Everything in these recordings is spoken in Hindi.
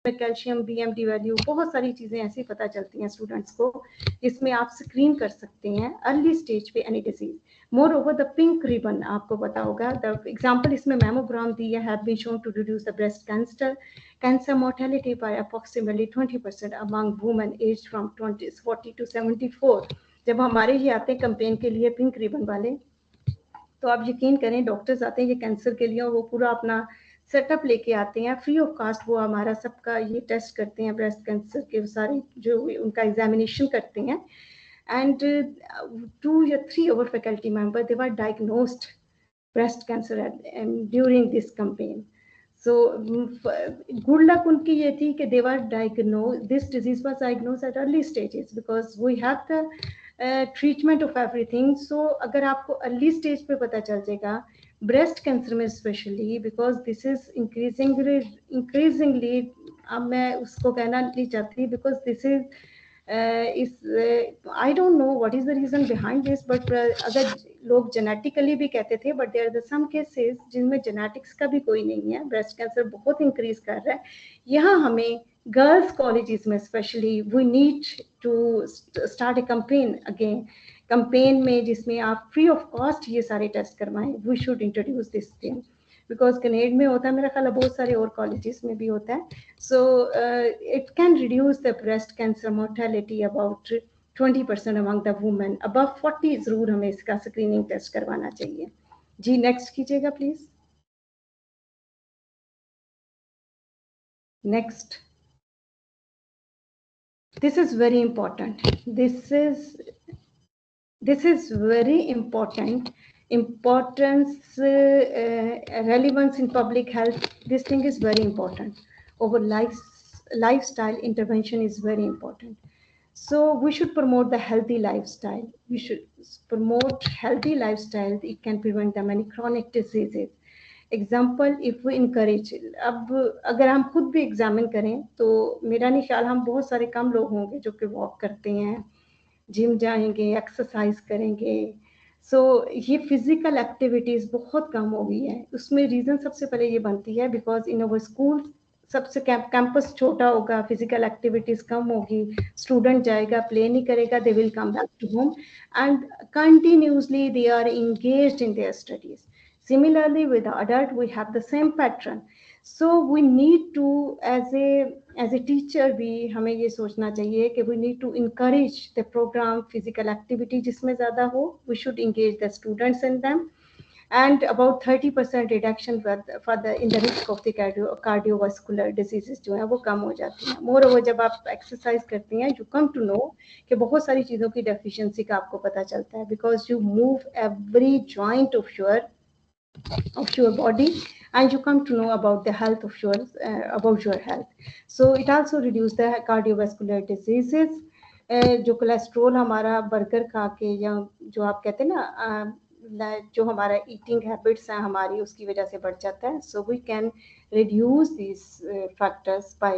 में कैल्शियम BMD वैल्यू, बहुत सारी चीज़ें ऐसी पता चलती हैं स्टूडेंट्स को, जिसमें आप स्क्रीन कर सकते हैं अर्ली स्टेज पे any disease. More over the pink ribbon, आपको पता होगा, द एग्जाम्पल इसमें मैमोग्राम दी है, have been shown to reduce the breast cancer mortality by approximately 20% among women age from 40 to 74। जब हमारे ये आते हैं कंपेन के लिए पिंक रिबन वाले, तो आप यकीन करें डॉक्टर्स आते हैं ये कैंसर के लिए, और वो पूरा अपना सेटअप लेके आते हैं फ्री ऑफ कास्ट। वो हमारा सबका ये टेस्ट करते हैं, ब्रेस्ट कैंसर के सारे जो उनका एग्जामिनेशन करते हैं। एंड 2 या 3 our faculty member, they were diagnosed breast cancer during this campaign. So good luck उनकी ये थी कि they were diagnosed, this disease was diagnosed at early stages because we have the treatment of everything. So अगर आपको early stage पे पता चल जाएगा ब्रेस्ट कैंसर में specially, because this is increasingly, अब मैं उसको कहना नहीं चाहती because this is I don't know what is the reason behind this, but अगर लोग जेनेटिकली भी कहते थे, but there are some cases जिनमें जेनेटिक्स का भी कोई नहीं है, ब्रेस्ट कैंसर बहुत इंक्रीज कर रहा है। यहाँ हमें गर्ल्स कॉलेजेस में specially we need to start a campaign again, campaign में जिसमें आप फ्री ऑफ कॉस्ट ये सारे टेस्ट करवाएं। We should introduce this thing because Canada में होता है, मेरा ख्याल बहुत सारे और कॉलेजेस में भी होता है। So it can reduce the breast cancer mortality about 20% among the women above 40। जरूर हमें इसका स्क्रीनिंग टेस्ट करवाना चाहिए। जी नेक्स्ट कीजिएगा please. Next, this is very important, this is very important, importance, relevance in public health, this thing is very important. Over lifestyle intervention is very important. So we should promote the healthy lifestyle, we should promote healthy lifestyle, it can prevent the many chronic diseases. Example if we encourage, अब अगर हम खुद भी एग्जामिन करें तो मेरा नहीं ख्याल हम बहुत सारे कम लोग होंगे जो कि वॉक करते हैं, जिम जाएंगे, एक्सरसाइज करेंगे। सो ये फिजिकल एक्टिविटीज बहुत कम हो गई है। उसमें रीजन सबसे पहले ये बनती है बिकॉज इन अवर स्कूल सबसे कैंपस छोटा होगा, फिजिकल एक्टिविटीज कम होगी, स्टूडेंट जाएगा प्ले नहीं करेगा, they will come back to home and continuously they are engaged in their studies. Similarly, with the adult, we have the same pattern. So we need to, as a teacher, भी हमें ये सोचना चाहिए कि we need to encourage the program physical activity जिसमें ज़्यादा हो. We should engage the students in them, and about 30% reduction for the in the risk of the cardiovascular diseases जो है वो कम हो जाती हैं. Moreover, जब आप exercise करती हैं, you come to know कि बहुत सारी चीज़ों की deficiency का आपको पता चलता है, because you move every joint of your body and you come to know about the health of about your health. So it also reduce the cardiovascular diseases. जो कोलेस्ट्रोल हमारा बर्गर खा के या जो आप कहते हैं ना, जो हमारा ईटिंग हैबिट्स हैं हमारी, उसकी वजह से बढ़ जाता है। So we can reduce this factors by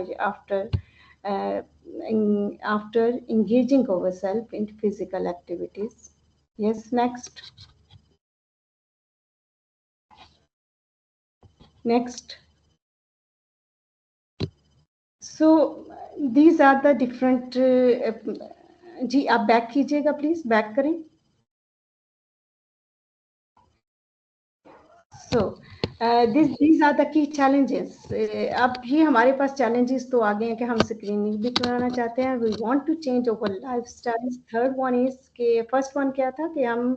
after engaging ourselves in physical activities. Yes, next. Next. So these are the different जी आप बैक कीजिएगा प्लीज, बैक करें। So these are the key challenges. अब ये हमारे पास challenges तो आ गए हैं कि हम स्क्रीनिंग भी कराना चाहते हैं, we want to change our lifestyles. Third one is कि first one क्या था कि हम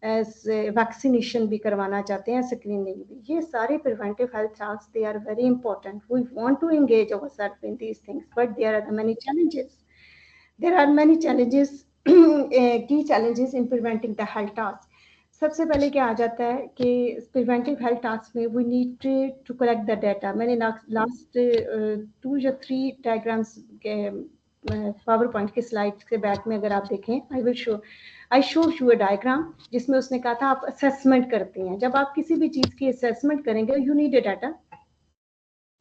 वैक्सीनेशन भी करवाना चाहते हैं, स्क्रीनिंग भी। ये सारे preventive health task they are very important. We want to engage ourself in these things, but there are many challenges. There are many challenges, key challenges in preventing the health task. सबसे पहले क्या आ जाता है कि प्रिवेंटिव हेल्थ टास्क में we need to collect the data. मैंने लास्ट 2 या 3 डायग्राम्स के पावर पॉइंट के स्लाइड के बैक में अगर आप देखें, I show you a diagram जिसमें उसने कहा था आप असेसमेंट करते हैं। जब आप किसी भी चीज़ की असेसमेंट करेंगे, you need a data.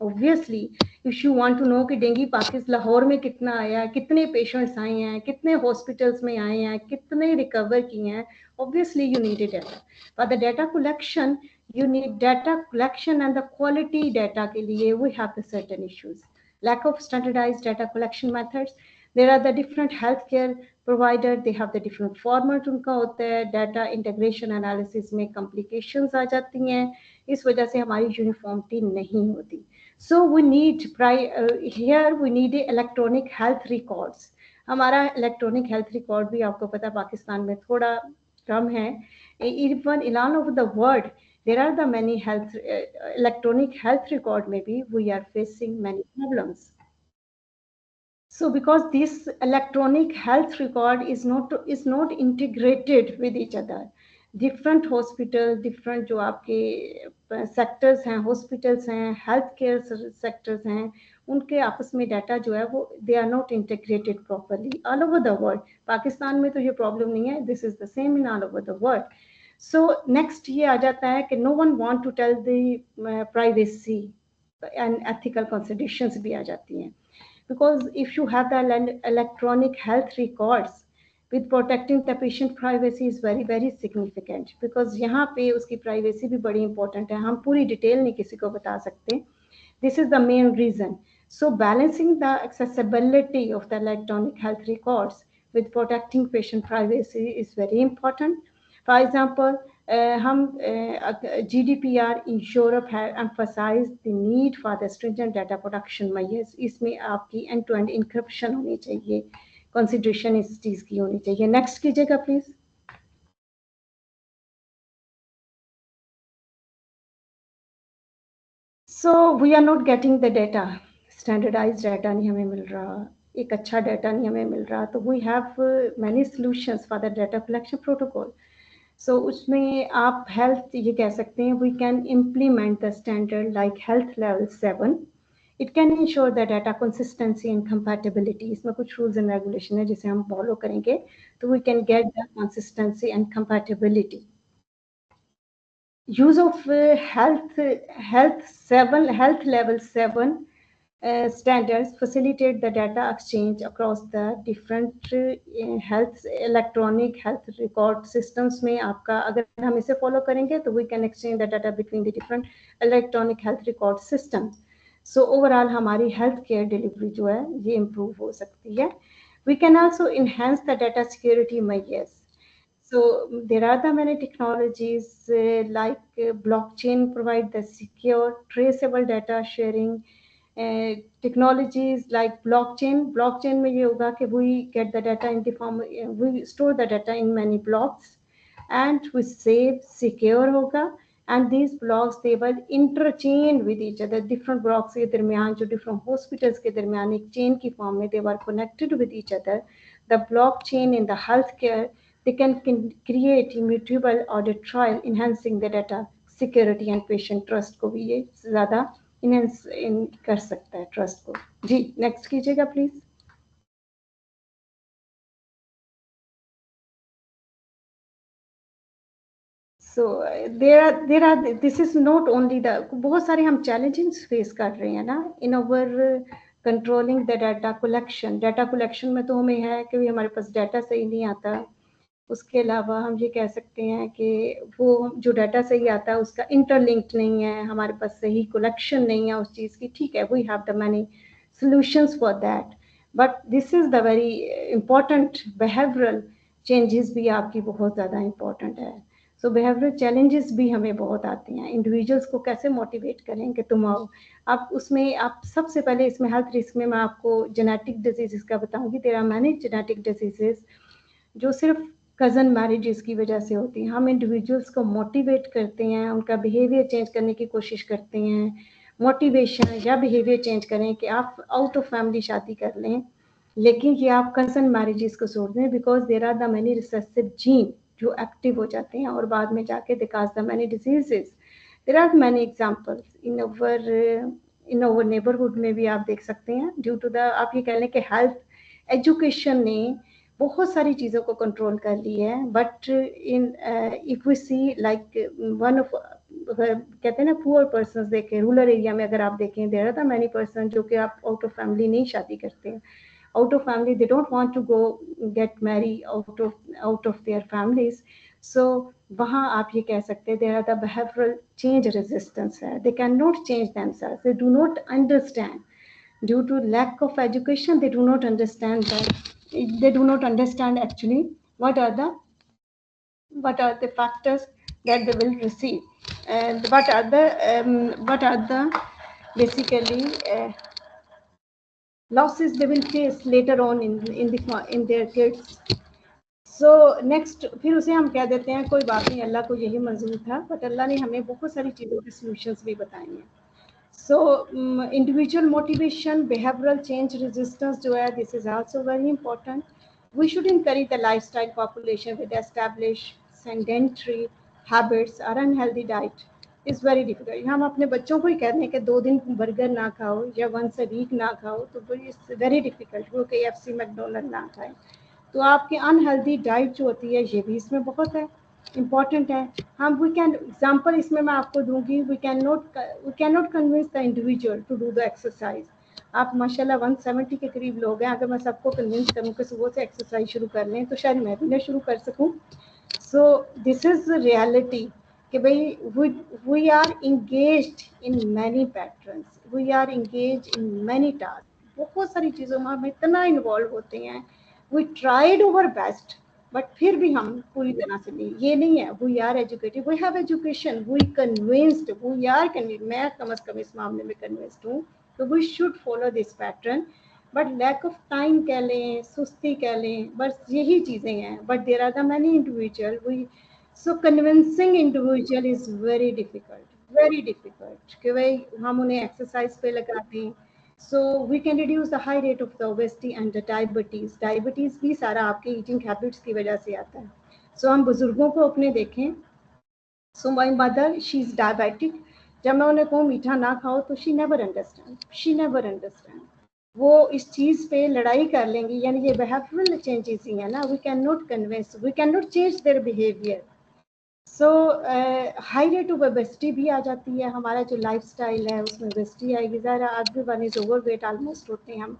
Obviously if you want to know कि डेंगू पाकिस लाहौर में कितना आया है, कितने पेशेंट्स आए हैं, कितने हॉस्पिटल्स में आए हैं, कितने रिकवर किए हैं, obviously you need a data. For the data collection you need data collection and the quality data के लिए we have the certain issues. lack of standardized data collection methods. There are the different healthcare provider, they have the different format उनका होता है, data integration analysis में complications आ जाती हैं, इस वजह से हमारी uniformity नहीं होती. So we need here we need electronic health records. हमारा electronic health record भी आपको पता है पाकिस्तान में थोड़ा कम है. Even in all over the world, there are the many health electronic health record. Maybe we are facing many problems. So because this electronic health record is not integrated with each other, different hospital, different जो आपके sectors हैं, hospitals हैं, healthcare sectors हैं, उनके आपस में data जो है वो they are not integrated properly all over the world. Pakistan में तो ये problem नहीं है, this is the same in all over the world. So next ये आ जाता है कि no one want to tell the privacy and ethical considerations भी आ जाती हैं. Because if you have the electronic health records with protecting the patient privacy is very very significant, because यहाँ पे उसकी privacy भी बड़ी important है, हम पूरी detail नहीं किसी को बता सकते. This is the main reason. So balancing the accessibility of the electronic health records with protecting patient privacy is very important. For example, GDPR in Europe have emphasized the need for the stringent data protection measures. इसमें आपकी end-to-end encryption होनी चाहिए, consideration इस चीज़ की होनी चाहिए. Next कीजिएगा please. So we are not getting the data, standardized data नहीं हमें मिल रहा, एक अच्छा data नहीं हमें मिल रहा, तो we have many solutions for the data collection protocol. So उसमें आप health ये कह सकते हैं, we can implement the standard like health level 7. It can ensure the data consistency and compatibility. इसमें कुछ rules and regulation है जिसे हम follow करेंगे, तो we can get the consistency and compatibility. Use of health level 7 standards facilitate the data exchange across the different health electronic health record systems में आपका अगर हम इसे follow करेंगे तो we can exchange the data between the different electronic health record systems. So overall हमारी health care delivery जो है ये improve हो सकती है. We can also enhance the data security measures. So there are the many technologies like blockchain provide the secure traceable data sharing. Technologies like blockchain में ये होगा कि we get the data in the form, we store the data in many blocks and we save secure होगा, and these blocks they will interchain with each other. Different blocks के दरमियान जो different hospitals के दरमियान एक chain की form में they were connected with each other. The blockchain in the healthcare they can create immutable audit trail, enhancing the data security and patient trust को भी ये ज़्यादा enhance कर सकता है trust को. जी next कीजिएगा please. So there are this is not only the बहुत सारे हम challenges face कर रहे हैं ना in our controlling the data collection में तो हमें है कि हमारे पास data सही नहीं आता. उसके अलावा हम ये कह सकते हैं कि वो जो डाटा सही आता है उसका इंटरलिंक्ड नहीं है, हमारे पास सही कलेक्शन नहीं है उस चीज़ की. ठीक है, we have the many solutions for that, but this is the very important behavioural changes भी आपकी बहुत ज़्यादा इम्पोर्टेंट है. सो बिहेवियरल चैलेंजेस भी हमें बहुत आते हैं. इंडिविजुअल्स को कैसे मोटिवेट करें कि तुम आओ. आप उसमें आप सबसे पहले इसमें हेल्थ रिस्क में मैं आपको जेनेटिक डिजीज़ का बताऊंगी. There are many genetic disease जो सिर्फ कज़न मैरिजेस की वजह से होती हैं. हम इंडिविजुअल्स को मोटिवेट करते हैं, उनका बिहेवियर चेंज करने की कोशिश करते हैं. मोटिवेशन या बिहेवियर चेंज करें कि आप आउट ऑफ फैमिली शादी कर लें, लेकिन ये आप कज़न मैरिजेस को छोड़ दें, because there are the many recessive gene जो एक्टिव हो जाते हैं और बाद में जाके they cause the many diseases. There are many examples in over neighbourhood में भी आप देख सकते हैं. ड्यू टू द आप ये कह लें कि हेल्थ एजुकेशन ने बहुत सारी चीज़ों को कंट्रोल कर ली है. But in if we see like one of कहते हैं ना पुअर पर्सन देखें रूरल एरिया में, अगर आप देखें there are the many person जो कि आप आउट ऑफ फैमिली नहीं शादी करते हैं. Out of family they don't want to go get marry out of their families. So वहाँ आप ये कह सकते हैं there are the behavioural change resistance है. They can not change themselves, they do not understand due to lack of education, they do not understand that. They do not understand actually what are the factors that they will receive, and what are the basically losses they will face later on in their kids. So next फिर उसे हम कह देते हैं कोई बात नहीं, अल्लाह को यही मंजूर था, बट अल्लाह ने हमें बहुत सारी चीज़ों के सॉल्यूशंस भी बताए हैं. So individual motivation, behavioural change resistance जो है, this is also very important. We should encourage the lifestyle population with establish sedentary habits और unhealthy diet is very difficult. हम अपने बच्चों को ही कह रहे हैं कि 2 दिन बर्गर ना खाओ या वंस अ वीक ना खाओ, तो इट्स वेरी डिफिकल्ट. वो KFC मैकडोनल्ड ना खाएं, तो आपकी अनहेल्दी डाइट जो होती है, ये भी इसमें बहुत है इम्पॉर्टेंट है. हम वी कैन एग्जांपल इसमें मैं आपको दूंगी, we can not convince the individual to do the exercise. आप माशाल्लाह 170 के करीब लोग हैं, अगर मैं सबको कन्विंस करूँ कि सुबह से एक्सरसाइज शुरू कर लें, तो शायद मैं भी ना शुरू कर सकूँ. सो दिस इज रियलिटी कि भाई we are engaged in many patterns, we are engage in many task. बहुत सारी चीज़ों में हम इतना इन्वॉल्व होते हैं. We tried over best, but फिर भी हम पूरी तरह से नहीं, ये नहीं है. We are educated, we have education, we convinced, we are convinced, मैं कम से कम इस मामले में कन्विंस्ड हूँ. तो we should follow this pattern, but lack of time कह लें, सुस्ती कह लें, बस यही चीज़ें हैं. But there are the many individual, we so convincing individual is very difficult कि भाई हम उन्हें एक्सरसाइज पे लगा दें. So we can reduce the high rate of the obesity and the diabetes. Diabetes भी सारा आपके eating habits की वजह से आता है. So हम बुजुर्गों को अपने देखें. So my mother, she is diabetic. जब मैं उन्हें कहूँ मीठा ना खाओ, तो she never understand. वो इस चीज़ पे लड़ाई कर लेंगी. यानी ये behavioral changes ही है ना. We cannot convince, we cannot change their behavior. So high rate of obesity भी आ जाती है. हमारा जो लाइफस्टाइल है उसमें ओबेसिटी आएगी. ज़रा एवरीवन इज ओवरवेट ऑलमोस्ट होते हैं हम.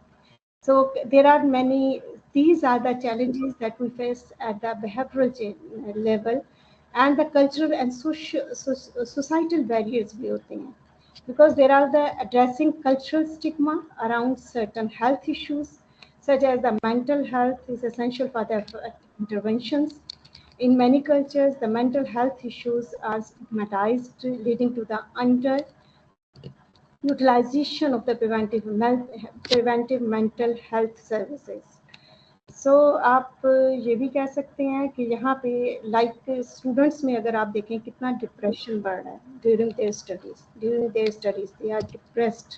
So there are many, these are the challenges that we face at the behavioral level, and the cultural and societal barriers भी होते हैं, because there are the addressing cultural stigma around certain health issues such as the mental health is essential for the interventions. In many cultures, the mental health issues are stigmatized, leading to the underutilization of the preventive mental health services. So आप ये भी कह सकते हैं कि यहाँ पे लाइक स्टूडेंट्स में अगर आप देखें कितना डिप्रेशन बढ़ रहा है during their studies they are depressed.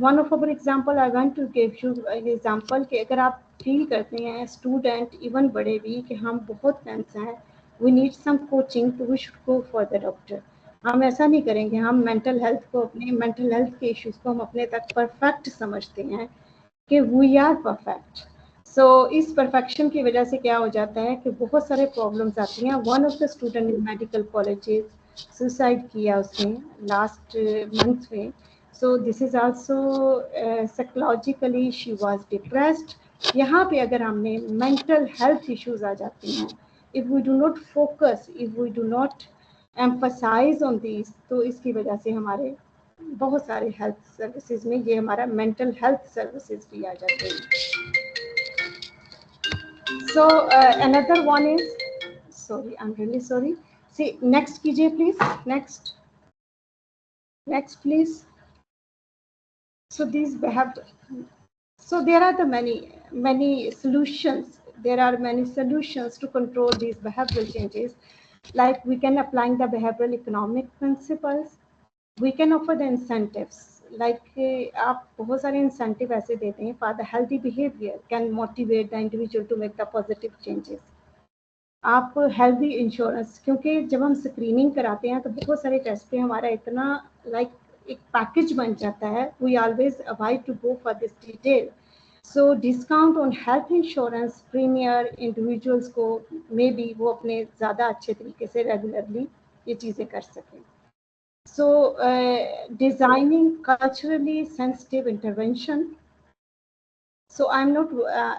One of our example I want to give you example कि अगर आप फील करते हैं स्टूडेंट इवन बड़े भी कि हम बहुत टेंस हैं, वी नीड सम कोचिंग, तो we should go for the doctor. हम ऐसा नहीं करेंगे. हम मेंटल हेल्थ के इश्यूज़ को हम अपने तक परफेक्ट समझते हैं कि वी आर परफेक्ट. सो इस परफेक्शन की वजह से क्या हो जाता है कि बहुत सारे प्रॉब्लम्स आती हैं. One of the student in medical colleges suicide किया उसने लास्ट मंथ में. So this is also psychologically she was depressed. यहाँ पे अगर हमने mental health issues आ जाती हैं, if we do not focus, if we do not emphasize on these, तो इसकी वजह से हमारे बहुत सारे हेल्थ सर्विसेज में ये हमारा मेंटल हेल्थ सर्विसेज भी आ जाते हैं. So another one is, sorry, I'm really sorry. See, next कीजिए please. Next please. So these have, so there are the many solutions. There are many solutions to control these behavioral changes. Like we can apply the behavioral economic principles. We can offer the incentives. Like आप बहुत सारे incentive ऐसे देते हैं for the healthy behavior can motivate the individual to make the positive changes. आप हेल्दी इंश्योरेंस, क्योंकि जब हम स्क्रीनिंग कराते हैं तो बहुत सारे टेस्ट पे हमारा इतना लाइक एक पैकेज बन जाता है. We always avoid to go for this detail. So discount on health insurance premier individuals को मे बी वो अपने ज़्यादा अच्छे तरीके से रेगुलरली ये चीज़ें कर सकें. So designing culturally sensitive intervention. So I am not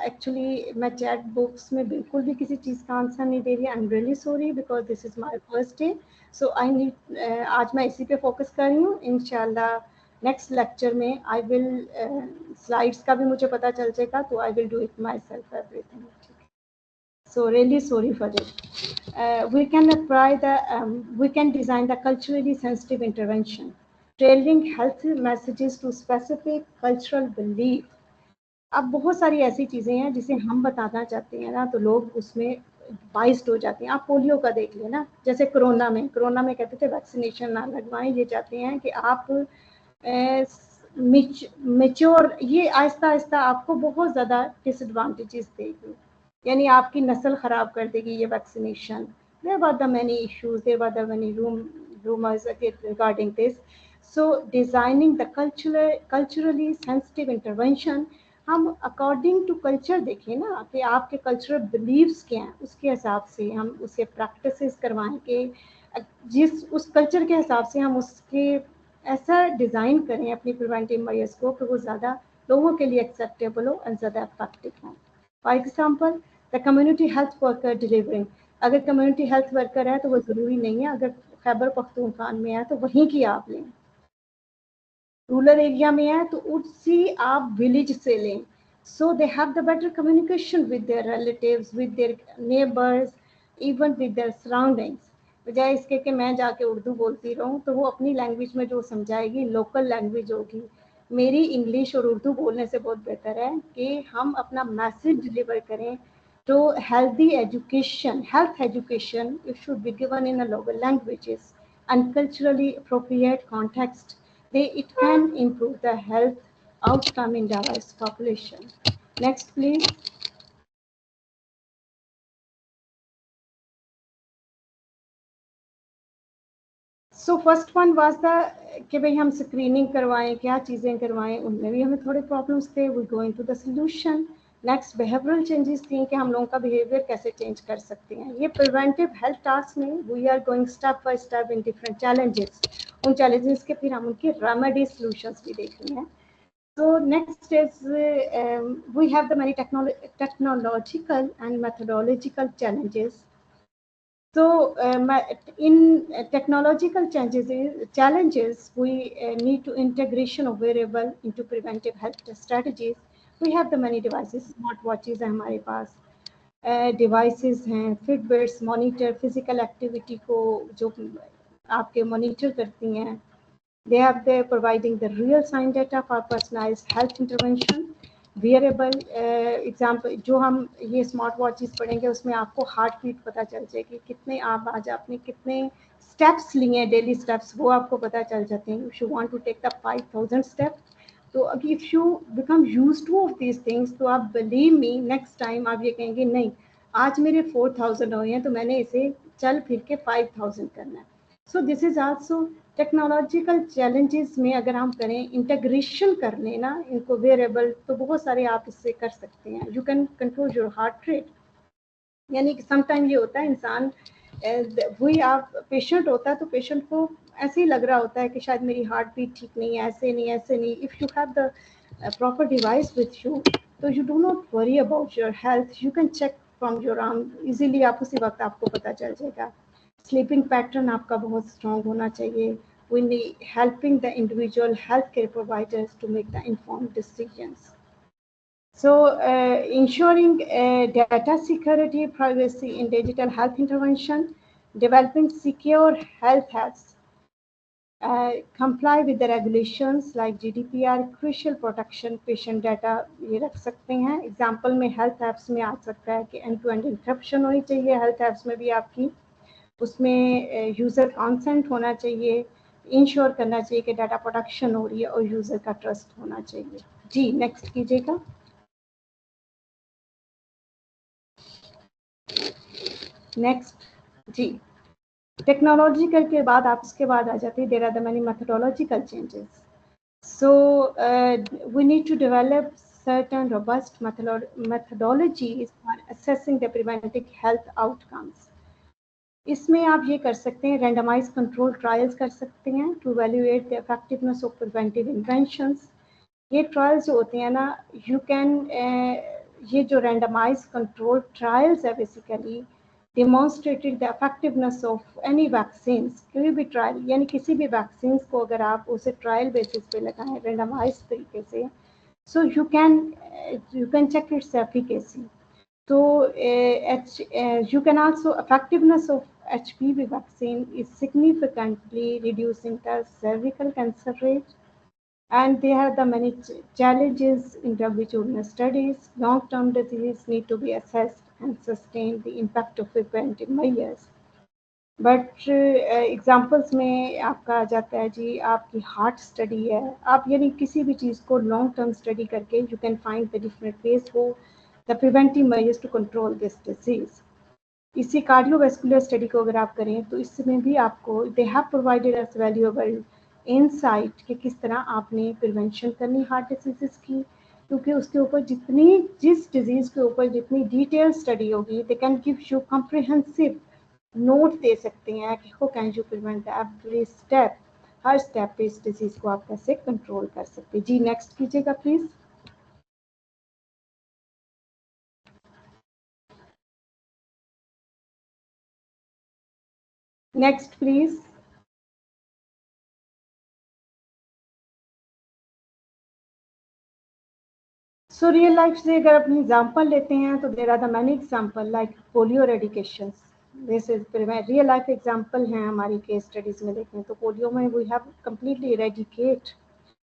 actually मैं चैट बॉक्स में बिल्कुल भी किसी चीज़ का आंसर नहीं दे रही. I am really sorry because this is my first day. So I need, आज मैं इसी पे फोकस कर रही हूँ. इंशाल्लाह नेक्स्ट लेक्चर में आई विल स्लाइड्स का भी मुझे पता चल जाएगा, तो I will do it my self everything. So really sorry for this. We can design the culturally sensitive intervention, tailoring health messages to specific cultural belief. अब बहुत सारी ऐसी चीजें हैं जिसे हम बताना चाहते हैं ना, तो लोग उसमें बाइस्ड हो जाते हैं. आप पोलियो का देख लेना, जैसे कोरोना में कहते थे वैक्सीनेशन ना लगवाएं, ये चाहते हैं कि आप मेच्योर, ये आहिस्ता आहिस्ता आपको बहुत ज़्यादा डिसएडवांटेजेस देगी, यानी आपकी नस्ल ख़राब कर देगी ये vaccination. There were the many issues, there were the many rumours regarding this. So designing the culturally sensitive intervention, हम अकॉर्डिंग टू कल्चर देखें ना कि आपके कल्चरल बिलीव्स क्या हैं, उसके हिसाब से हम उसे प्रैक्टिसेस करवाएं कि जिस उस कल्चर के हिसाब से हम उसके ऐसा डिज़ाइन करें अपनी प्रिवेंटिव मेजर्स को कि वो ज़्यादा लोगों के लिए एक्सेप्टेबल हो और ज़्यादा इफेक्टिव हो. For example the community health worker delivering. अगर कम्युनिटी हेल्थ वर्कर है तो वो ज़रूरी नहीं है अगर खैबर पख्तूनख्वान में है तो वहीं की आप लें, रूरल एरिया में है तो उसी आप विलेज से लें. So they have the better communication with their relatives, with their neighbours, even with their surroundings. बजाय इसके कि मैं जाके उर्दू बोलती रहूँ, तो वो अपनी लैंग्वेज में जो समझाएगी लोकल लैंग्वेज होगी. मेरी इंग्लिश और उर्दू बोलने से बहुत बेहतर है कि हम अपना मैसेज डिलीवर करें. तो healthy education, health education should be given in a local languages and culturally appropriate context. It can improve the health outcome in diverse population. Next, please. So first one was the कि भाई हम स्क्रीनिंग करवाएं, क्या चीज़ें करवाएं, उनमें भी हमें थोड़े प्रॉब्लम्स थे. We going to the solution. Next behavioural changes थी कि हम लोगों का बिहेवियर कैसे चेंज कर सकते हैं. ये प्रिवेंटिव हेल्थ टास्क में we are going step by step in different challenges. उन चैलेंजेस के फिर हम उनके रेमेडी सोल्यूशंस भी देख रहे हैं. So next is we have the many technological and methodological challenges. So in technological challenges, we need to integration of wearable into preventive health strategies. We have the many devices, smart watches हैं हमारे पास, devices हैं, Fitbits monitor physical activity को जो आपके monitor करती हैं. They have they providing the real time data for personalized health intervention. Variable example जो हम ये स्मार्ट वॉचेस पढ़ेंगे उसमें आपको हार्ट बीट पता चल जाएगी, कितने आप आज आपने कितने स्टेप्स लिए हैं, डेली स्टेप्स वो आपको पता चल जाते हैं. If you want to take the 5000 steps, तो अगर if you become use to of these things, तो आप बिलीव मी नेक्स्ट टाइम आप ये कहेंगे नहीं आज मेरे 4000 हुए हैं तो मैंने इसे चल फिर के 5000 करना है. सो this is also technological challenges में अगर हम करें इंटीग्रेशन कर लेना इनको वेरिएबल, तो बहुत सारे आप इससे कर सकते हैं. You can control your heart rate, यानी कि समटाइम ये होता है इंसान वही आप पेशेंट होता है तो पेशेंट को ऐसे ही लग रहा होता है कि शायद मेरी हार्ट बीट ठीक नहीं है, ऐसे नहीं ऐसे नहीं. If you have the proper device with you, तो you do not worry about your health. You can check from your arm easily, आप उसी वक्त आपको पता चल जाएगा. स्लीपिंग पैटर्न आपका बहुत स्ट्रॉन्ग होना चाहिए. We need helping the individual healthcare providers to make the informed decisions. So, ensuring data security, privacy in digital health intervention, developing secure health apps, comply with the regulations like GDPR, crucial protection patient data ये रख सकते हैं. एग्जाम्पल में हेल्थ एप्स में आ सकता है कि एंड टू एंड इंक्रिप्शन होनी चाहिए हेल्थ एप्स में भी आपकी, उसमें यूज़र कॉन्सेंट होना चाहिए, इंश्योर करना चाहिए कि डाटा प्रोटेक्शन हो रही है और यूज़र का ट्रस्ट होना चाहिए. जी नेक्स्ट कीजिएगा. नेक्स्ट जी टेक्नोलॉजिकल के बाद आप उसके बाद आ जाते हैं there are the many methodological changes. So we need to develop certain robust methodologies for assessing the preventive health outcomes. इसमें आप ये कर सकते हैं, रैंडमाइज कंट्रोल ट्रायल्स कर सकते हैं to valuate the effectiveness of preventive interventions. ये ट्रायल्स जो होते हैं ना, यू कैन ये जो रैंडमाइज कंट्रोल ट्रायल्स है basically demonstrated the effectiveness of any vaccines, कोई भी ट्रायल यानी किसी भी वैक्सीन को अगर आप उसे ट्रायल बेसिस पे लगाएं रेंडमाइज तरीके से, so you can check its efficacy. So you can also effectiveness of HPV vaccine is significantly reducing the cervical cancer rate, and there are the many challenges in longitudinal studies. Long-term disease need to be assessed and sustain the impact of preventive measures. But examples में आपका आ जाता है जी, आपकी हार्ट स्टडी है, आप यानी किसी भी चीज़ को लॉन्ग टर्म स्टडी करके you can find the different ways for the preventive measures to control this disease. इसी कार्डियोवैस्कुलर स्टडी को अगर आप करें तो इसमें भी आपको they have provided us valuable insight कि किस तरह आपने प्रिवेंशन करनी हार्ट डिजीज़ की, क्योंकि उसके ऊपर जिस डिजीज़ के ऊपर जितनी डिटेल स्टडी होगी they can give you comprehensive note दे सकते हैं कि how can you prevent every step, हर स्टेप पे इस डिजीज को आप कैसे कंट्रोल कर सकते हैं। जी नेक्स्ट कीजिएगा please. Next please. So real life से अगर अपनी एग्जांपल लेते हैं तो there are the many example like polio eradication, this is real life example हैं हमारी केस स्टडीज में देखें तो पोलियो में we have completely eradicate.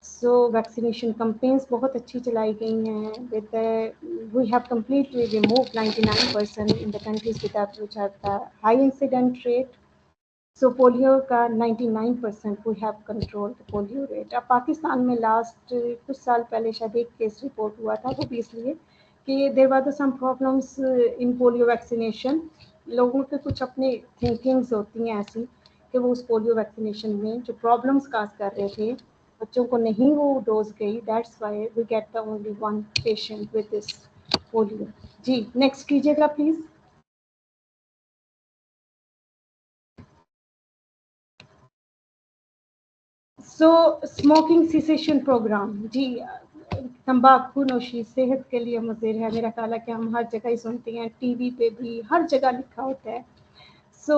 So vaccination campaigns बहुत अच्छी चलाई गई हैं with we have completely remove 99% in the countries with which have the high incident rate. So polio का 99% we have control polio rate. अब पाकिस्तान में लास्ट कुछ साल पहले शायद एक केस रिपोर्ट हुआ था, वो भी इसलिए कि there were some problems in polio vaccination. लोगों के कुछ अपनी थिंकिंग्स होती हैं ऐसी कि वो उस पोलियो वैक्सीनेशन में जो प्रॉब्लम्स काज कर रहे थे बच्चों को नहीं वो डोज गई, that's why we get the only one patient with this polio. जी नेक्स्ट कीजिएगा please. So smoking cessation programme, जी तंबाकू नोशी सेहत के लिए मुज़िर है, मेरा ख्याल है कि हम हर जगह ही सुनते हैं, टीवी पे भी हर जगह लिखा होता है। So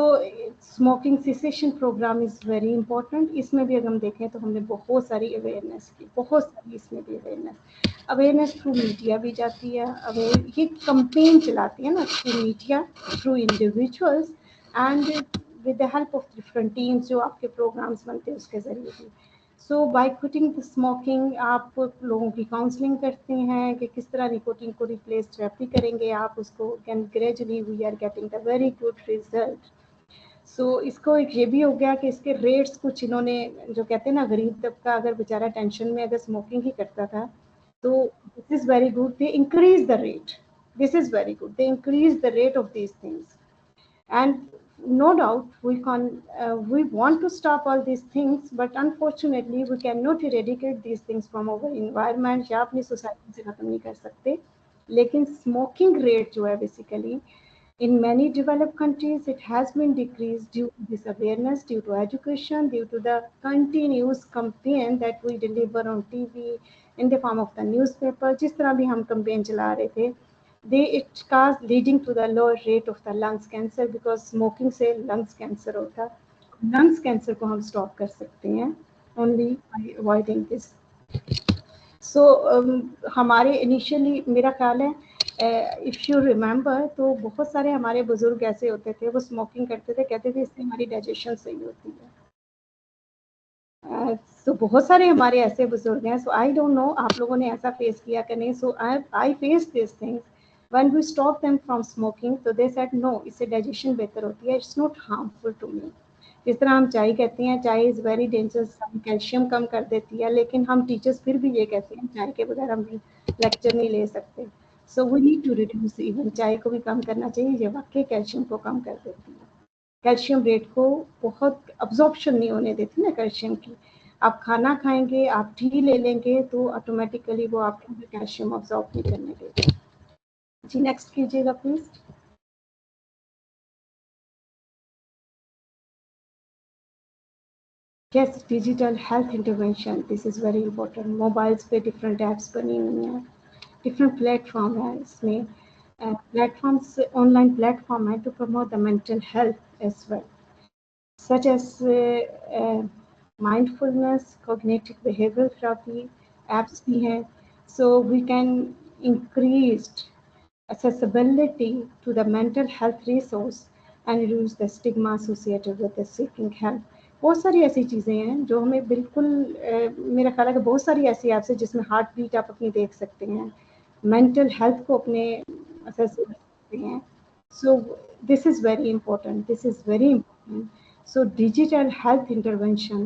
smoking cessation programme is very important. इसमें भी अगर हम देखें तो हमने बहुत सारी अवेयरनेस की, बहुत सारी इसमें भी अवेयरनेस थ्रू मीडिया भी जाती है, ये कंपेन चलाती है ना through media, through individuals and with the help of different teams जो आपके प्रोग्राम्स बनते हैं उसके ज़रिए भी। सो बाय क्विटिंग द स्मोकिंग आप लोगों की काउंसलिंग करते हैं कि किस तरह निकोटीन को रिप्लेस थेरेपी करेंगे आप उसको, can gradually we are getting the very good result. So इसको एक ये भी हो गया कि इसके रेट्स कुछ इन्होंने जो कहते हैं ना गरीब तबका अगर बेचारा टेंशन में अगर स्मोकिंग ही करता था तो this is very good, they increase the rate, this is very good, they increase the rate of these things and no doubt we want to stop all these things but unfortunately we cannot eradicate these things from our environment या अपनी सोसाइटी से खत्म नहीं कर सकते। लेकिन स्मोकिंग रेट जो है basically in many developed countries it has been decreased due to this awareness, due to education, due to the continuous campaign that we deliver on TV in the form of the newspaper। जिस तरह भी हम campaign चला रहे थे it cause leading to the lower rate of the lungs cancer because smoking से lungs cancer होता है। lungs cancer को हम stop कर सकते हैं only by avoiding this। so हमारे initially मेरा ख्याल है इफ़ यू रिमेंबर तो बहुत सारे हमारे बुजुर्ग ऐसे होते थे वो स्मोकिंग करते थे, कहते थे इससे हमारी डाइजेशन सही होती है। तो बहुत सारे हमारे ऐसे बुजुर्ग हैं। सो आई डोंट नो आप लोगों ने ऐसा फेस किया कि नहीं। So I face this things when we stop them from smoking तो दे सेड नो इससे डाइजेशन बेहतर होती है, it's not harmful to me. जिस तरह हम चाय कहते हैं चाय इज़ वेरी डेंजरस, हम कैल्शियम कम कर देती है, लेकिन हम टीचर्स फिर भी ये कहते हैं चाय के बगैर हम लेक्चर नहीं ले सकते। So we need to reduce, even चाय को भी कम करना चाहिए, ये वाकई कैल्शियम को कम कर देती है। कैल्शियम रेट को बहुत अब्जॉर्प्शन नहीं होने देती ना कैल्शियम की। आप खाना खाएंगे, आप टी ले लेंगे तो ऑटोमेटिकली वो आपके अंदर कैल्शियम अब्जॉर्ब नहीं करने देगा। जी नेक्स्ट कीजिएगा please. Yes digital health intervention, this is very important. Mobiles पे डिफरेंट ऐप्स बनी हुई हैं, डिफरेंट प्लेटफॉर्म है इसमें। platforms, online platform है to promote the mental health as well, such as mindfulness, cognitive behavioral therapy, apps भी हैं. So we can increase accessibility to the mental health resource and reduce the stigma associated with the seeking help. बहुत सारी ऐसी चीज़ें हैं जो हमें बिल्कुल मेरा ख्याल है कि बहुत सारी ऐसी ऐप्स हैं जिसमें हार्ट बीट आप अपनी देख सकते हैं, मेंटल हेल्थ को अपने असेस कर सकते हैं. So this is very important. This is very important. So digital health intervention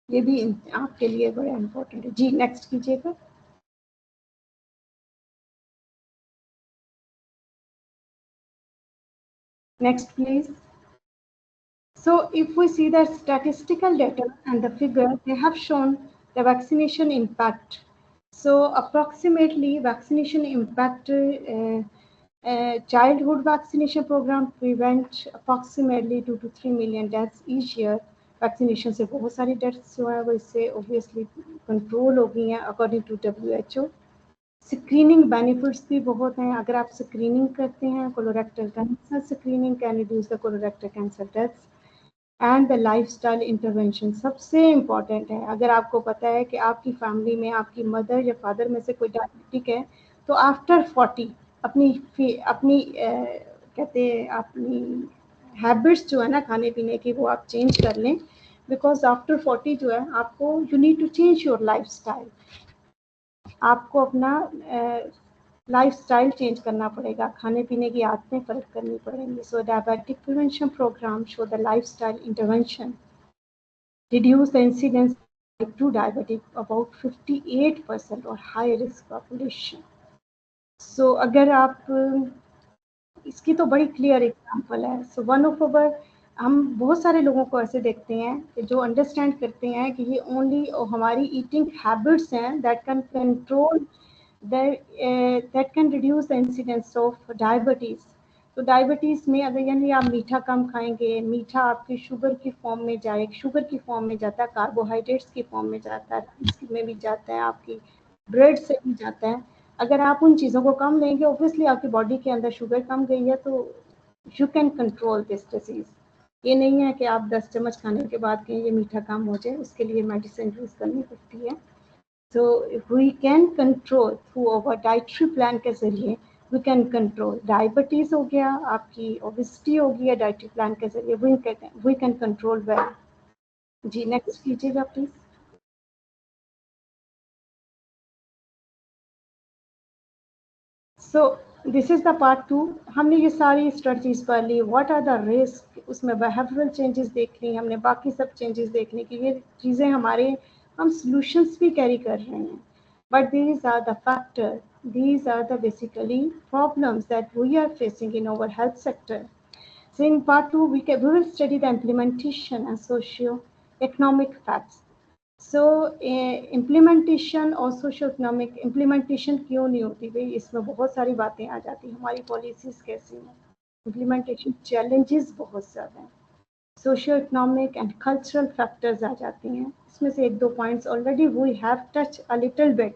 ये भी आपके लिए बड़ा इम्पोर्टेंट है. जी नेक्स्ट कीजिएगा. Next please. So if we see the statistical data and the figure, they have shown the vaccination impact. So approximately vaccination impact, childhood vaccination program prevent approximately 2 to 3 million deaths each year. Vaccination से बहुत सारी deaths जो है वो इससे obviously control हो गई हैं according to WHO. Screening benefits भी बहुत हैं. अगर आप स्क्रीनिंग करते हैं, colorectal cancer screening can reduce the colorectal cancer deaths. And the lifestyle intervention सबसे इम्पॉर्टेंट है. अगर आपको पता है कि आपकी फैमिली में आपकी मदर या फादर में से कोई डायबिटिक है, तो आफ्टर 40 अपनी कहते हैं अपनी हैबिट्स जो है ना खाने पीने की वो आप चेंज कर लें, बिकॉज आफ्टर 40 जो है आपको you need to change your lifestyle. आपको अपना लाइफस्टाइल चेंज करना पड़ेगा, खाने पीने की आदतें फ़र्क करनी पड़ेंगी. So diabetic prevention programme show the lifestyle intervention reduce the incidence type 2 diabetic about 58% और high risk population. So अगर आप इसकी तो बड़ी क्लियर एग्जांपल है. सो वन ऑफ अवर हम बहुत सारे लोगों को ऐसे देखते हैं कि जो अंडरस्टैंड करते हैं कि ये ओनली हमारी ईटिंग हैबिट्स हैं that can control that can reduce the incidence of diabetes. तो डायबिटीज़ में अगर यानी आप मीठा कम खाएंगे, मीठा आपकी शुगर की फॉर्म में जाए, शुगर की फॉर्म में जाता है, कार्बोहाइड्रेट्स की फॉर्म में जाता है, राइस में भी जाता है, आपकी ब्रेड से भी जाता है. अगर आप उन चीज़ों को कम लेंगे, ऑब्वियसली आपकी बॉडी के अंदर शुगर कम गई है, तो you can control this disease. ये नहीं है कि आप 10 चम्मच खाने के बाद कहीं ये मीठा कम हो जाए, उसके लिए मेडिसिन यूज़ करनी पड़ती है. So we can control through our dietary plan के जरिए we can control diabetes हो गया, आपकी obesity हो गया, dietary plan के जरिए we can control well. जी नेक्स्ट कीजिएगा please. So this is the part 2. हमने ये सारी स्ट्रेटजीज पढ़ ली. व्हाट आर द रिस्क, उसमें बिहेवियरल चेंजेस देख ली हमने, बाकी सब चेंजेस देखने की ये चीज़ें हमारे हम सॉल्यूशंस भी कैरी कर रहे हैं. But these are the factor, these are the basically problems that we are facing in our health sector. So in part 2 we will study the implementation and socio-economic facts. So implementation और सोशो इकोनॉमिक इम्प्लीमेंटेशन क्यों नहीं होती भाई, इसमें बहुत सारी बातें आ जाती हैं. हमारी पॉलिसीज़ कैसी हैं, इम्प्लीमेंटेशन चैलेंजेस बहुत ज़्यादा हैं, socio economic and cultural factors आ जाती हैं. इसमें से एक दो points already we have touch a little bit,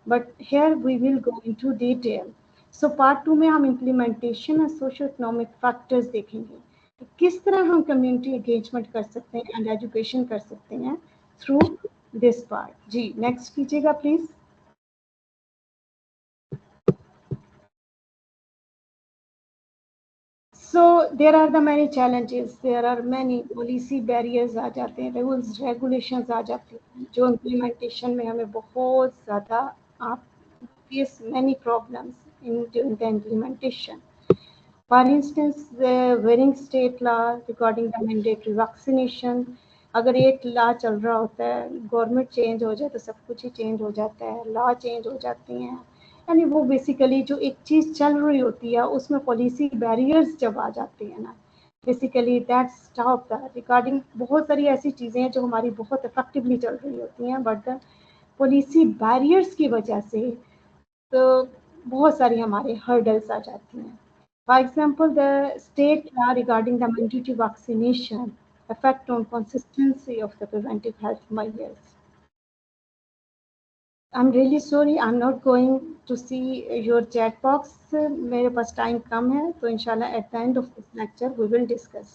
but here we will go into detail. So part 2 में हम इम्प्लीमेंटेशन और सोशो इकोनॉमिक फैक्टर्स देखेंगे कि किस तरह हम कम्युनिटी एंगेजमेंट कर सकते हैं एंड एजुकेशन कर सकते हैं थ्रू दिस पार्ट. जी नेक्स्ट कीजिएगा please. So there are the many challenges, there are many policy barriers आ जाते हैं, रूल्स रेगुलेशंस आ जाते हैं जो इम्प्लीमेंटेशन में हमें बहुत ज़्यादा आप face many problems in during the implementation. For instance varying state law regarding the mandatory vaccination. अगर एक लॉ चल रहा होता है, गवर्नमेंट चेंज हो जाए तो सब कुछ ही चेंज हो जाता है, लॉ चेंज हो जाती हैं. यानी वो बेसिकली जो एक चीज़ चल रही होती है उसमें पॉलिसी बैरियर्स जब आ जाते हैं ना, basically that stop the regarding. बहुत सारी ऐसी चीज़ें हैं जो हमारी बहुत इफेक्टिवली चल रही होती हैं, बट द पॉलिसी बैरियर्स की वजह से तो बहुत सारी हमारे हर्डल्स आ जाती हैं. For example the state law regarding the mandatory vaccination effect on consistency of the preventive health measures. I'm really sorry, I'm not going to see your chat box. मेरे पास टाइम कम है, तो इंशाल्लाह at the end of this lecture we will discuss.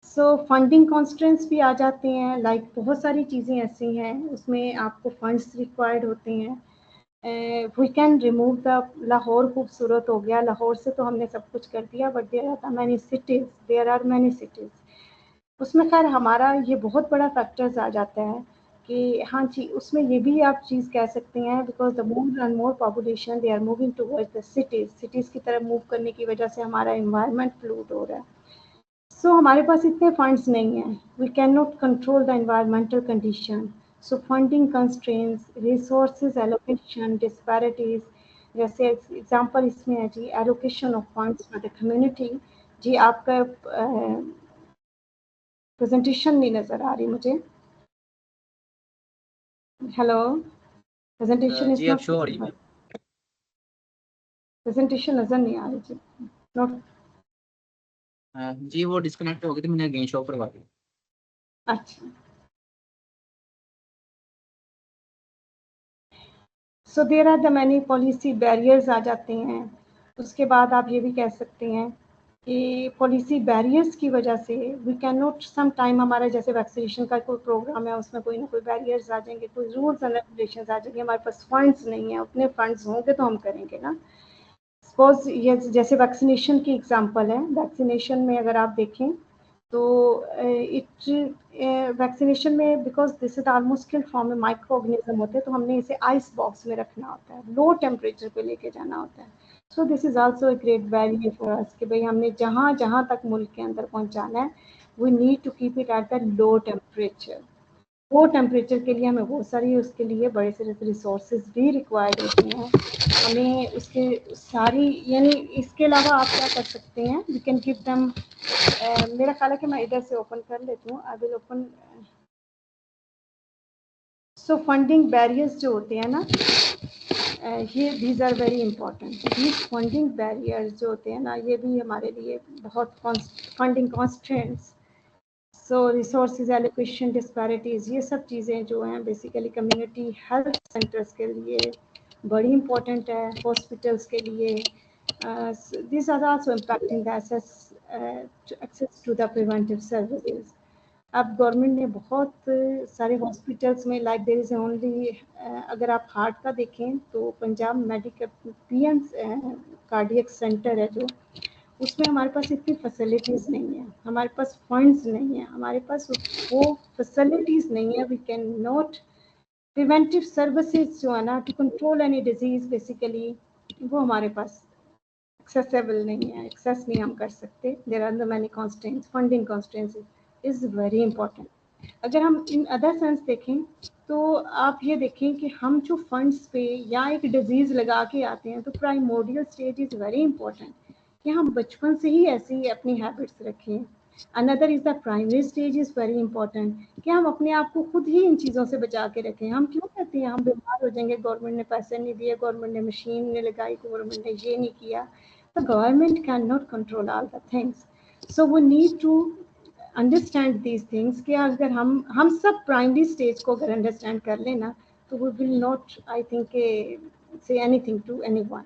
So funding constraints भी आ जाते हैं, लाइक बहुत सारी चीज़ें ऐसी हैं उसमें आपको फंड्स रिक्वायर्ड होते हैं. We can remove the Lahore खूबसूरत हो गया, लाहौर से तो हमने सब कुछ कर दिया, but there are many cities. उसमें खैर हमारा ये बहुत बड़ा फैक्टर्स आ जाता है कि हाँ जी, उसमें ये भी आप चीज़ कह सकते हैं, because the more and more population they are moving towards the cities की तरफ मूव करने की वजह से हमारा एनवायरनमेंट पोल्यूट हो रहा है. सो हमारे पास इतने फंड्स नहीं हैं, we can not control the environmental condition. So funding constraints, resources allocation disparities, जैसे एग्जांपल इसमें है जी allocation of funds for the community. जी आपका प्रेजेंटेशन नहीं नजर आ रही मुझे. हेलो, प्रेजेंटेशन इज जी अब नॉट, शो हो रही है। प्रेजेंटेशन नजर नहीं आ रही जी. नॉट, जी वो डिस्कनेक्ट हो गई थी, मैंने अगेन शो करवा दी। अच्छा. So there are the many policy barriers आ जाते हैं. उसके बाद आप ये भी कह सकते हैं कि पॉलिसी बैरियर्स की वजह से we can not some time, हमारा जैसे वैक्सीनेशन का कोई प्रोग्राम है उसमें कोई ना कोई बैरियर्स आ जाएंगे, कोई रूल्स एंड रेगुलेशंस आ जाएंगे, हमारे पास फंड्स नहीं है, उतने फंड्स होंगे तो हम करेंगे ना. सपोज ये जैसे वैक्सीनेशन की एग्जांपल है, वैक्सीनेशन में अगर आप देखें तो वैक्सीनेशन में because this is almost kill form में माइक्रो ऑर्गेनिज्म होते हैं, तो हमने इसे आइस बॉक्स में रखना होता है, लो टेम्परेचर पे लेके जाना होता है. सो this is also a great value for us कि भाई हमने जहाँ जहाँ तक मुल्क के अंदर पहुँचाना है, we need to keep it at the low temperature. वो टेम्परेचर के लिए हमें बहुत सारी उसके लिए बड़े से रिसोर्सेज भी रिक्वायर्ड होते हैं. हमें उसके सारी, यानी इसके अलावा आप क्या कर सकते हैं, वी कैन गिव देम. मेरा ख्याल है कि मैं इधर से ओपन कर लेती हूँ, I will open. So funding barriers जो होते हैं ना, ये these are very important. These funding barriers जो होते हैं ना, ये भी हमारे लिए बहुत funding constraints. So resources allocation disparities, ये सब चीज़ें जो हैं बेसिकली कम्युनिटी हेल्थ सेंटर्स के लिए बड़ी इंपॉर्टेंट है, हॉस्पिटल्स के लिए. This are also impacting the access to the preventive services. अब गवर्नमेंट ने बहुत सारे हॉस्पिटल्स में, लाइक देयर इज ओनली, अगर आप हार्ट का देखें तो Punjab medical PM cardiac centre है जो, उसमें हमारे पास इतनी फैसिलिटीज़ नहीं है, हमारे पास फंड्स नहीं है, हमारे पास वो फैसिलिटीज़ नहीं है. We can not preventive services जो है ना, to control any disease basically, वो हमारे पास एक्सेसिबल नहीं है, एक्सेस नहीं हम कर सकते. There are the many constants. Funding constants is very important. अगर हम इन अदर सेंस देखें तो आप ये देखें कि हम जो फंड्स पे या एक डिजीज़ लगा के आते हैं, तो primordial stage is very important कि हम बचपन से ही ऐसी अपनी हैबिट्स रखें. Another is the primary stage is very important कि हम अपने आप को खुद ही इन चीज़ों से बचा के रखें. हम क्यों कहते हैं हम बीमार हो जाएंगे, गवर्नमेंट ने पैसे नहीं दिए, गवर्नमेंट ने मशीन नहीं लगाई, गवर्नमेंट ने ये नहीं किया. The government can not control all the things. So we need to understand these things कि अगर हम सब प्राइमरी स्टेज को अगर अंडरस्टैंड कर लेना, तो we will not, I think, say anything to anyone.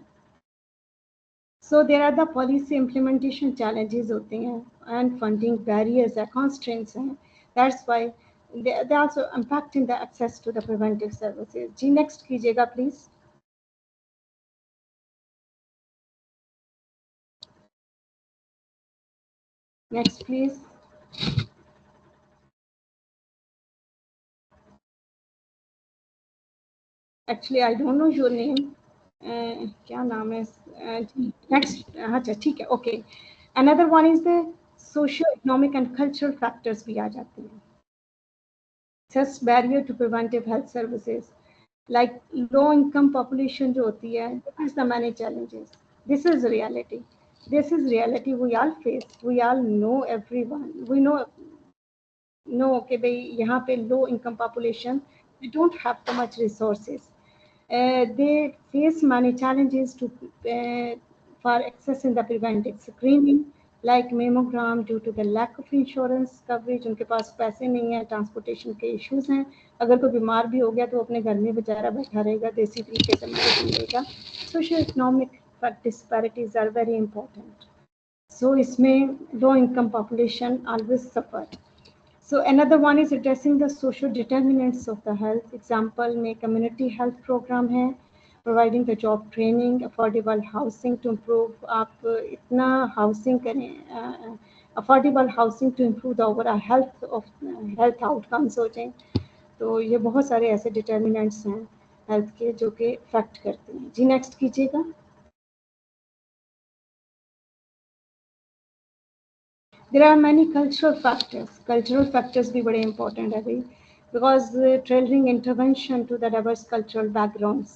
So there are the policy implementation challenges होते हैं एंड फंडिंग बैरियर्स है, कॉन्स्ट्रेंट्स हैं. That's why they also impacting the access to the preventive services. जी नेक्स्ट कीजिएगा please. Next please. Actually I don't know your name. क्या नाम है नेक्स्ट. अच्छा ठीक है, okay. Another one is the socio economic and cultural factors भी आ जाते हैं. Access barrier to preventive health services, like low income population जो होती है, this is the many challenges. This is reality. This is reality we all face. We all know, everyone we know कि भाई यहाँ पे low income population, they don't have so much resources. They face many challenges to for accessing the preventive screening, like mammogram due to the lack of insurance coverage, उनके पास पैसे नहीं है, ट्रांसपोर्टेशन के इश्यूज हैं, अगर कोई बीमार भी हो गया तो अपने घर में बेचारा बैठा रहेगा, देसी तरीके से मेडिसिन लेगा. Socio economic disparities are very important. So इसमें low income population always suffer. So another one is addressing the social determinants of the health. Example में community health program है, providing the job training, affordable housing to improve. आप इतना housing करें, affordable housing to improve the overall health outcomes हो जाए. तो ये बहुत सारे ऐसे determinants हैं health के जो कि affect करते हैं. जी next कीजिएगा. There are many cultural factors. Cultural factors भी बड़े important है भाई, because tailoring intervention to the diverse cultural backgrounds.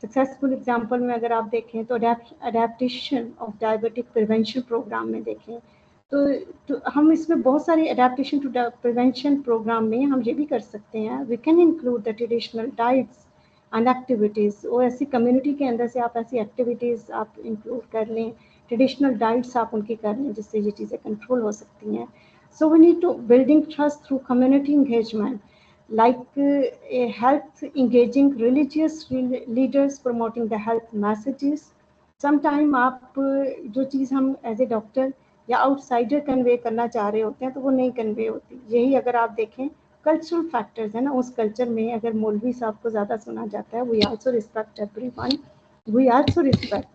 Successful example में अगर आप देखें तो adaptation of diabetic prevention program में देखें तो हम इसमें बहुत सारी adaptation to prevention program में हम ये भी कर सकते हैं. We can include the traditional diets and activities. वो ऐसी community के अंदर से आप ऐसी activities आप include कर लें, ट्रेडिशनल डाइट्स आप उनकी कर लें जिससे ये चीज़ें कंट्रोल हो सकती हैं. So we need to building trust through community engagement, like health engaging religious leaders promoting the health messages. Sometime आप जो चीज़ हम एज ए डॉक्टर या आउटसाइडर कन्वे करना चाह रहे होते हैं तो वो नहीं कन्वे होती. यही अगर आप देखें कल्चरल फैक्टर्स है ना, उस कल्चर में अगर मौलवी साहब को ज़्यादा सुना जाता है, we also respect everyone, we also respect,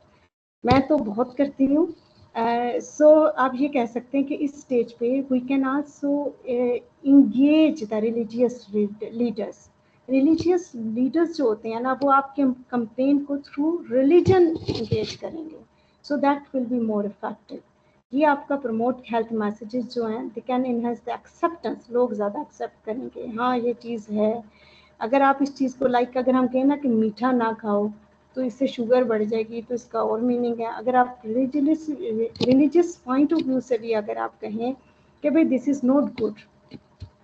मैं तो बहुत करती हूँ. सो आप ये कह सकते हैं कि इस स्टेज पे we can also engage the religious leaders. Religious leaders जो होते हैं ना, वो आपके कंपेन को थ्रू रिलीजन इंगेज करेंगे, so that will be more effective. ये आपका प्रमोट हेल्थ मैसेजेस जो हैं, they can enhance the acceptance. लोग ज़्यादा एक्सेप्ट करेंगे, हाँ ये चीज़ है. अगर आप इस चीज़ को लाइक अगर हम कहें ना कि मीठा ना खाओ तो इससे शुगर बढ़ जाएगी, तो इसका और मीनिंग है. अगर आप रिलीजियस पॉइंट ऑफ व्यू से भी अगर आप कहें कि भाई दिस इज़ नॉट गुड,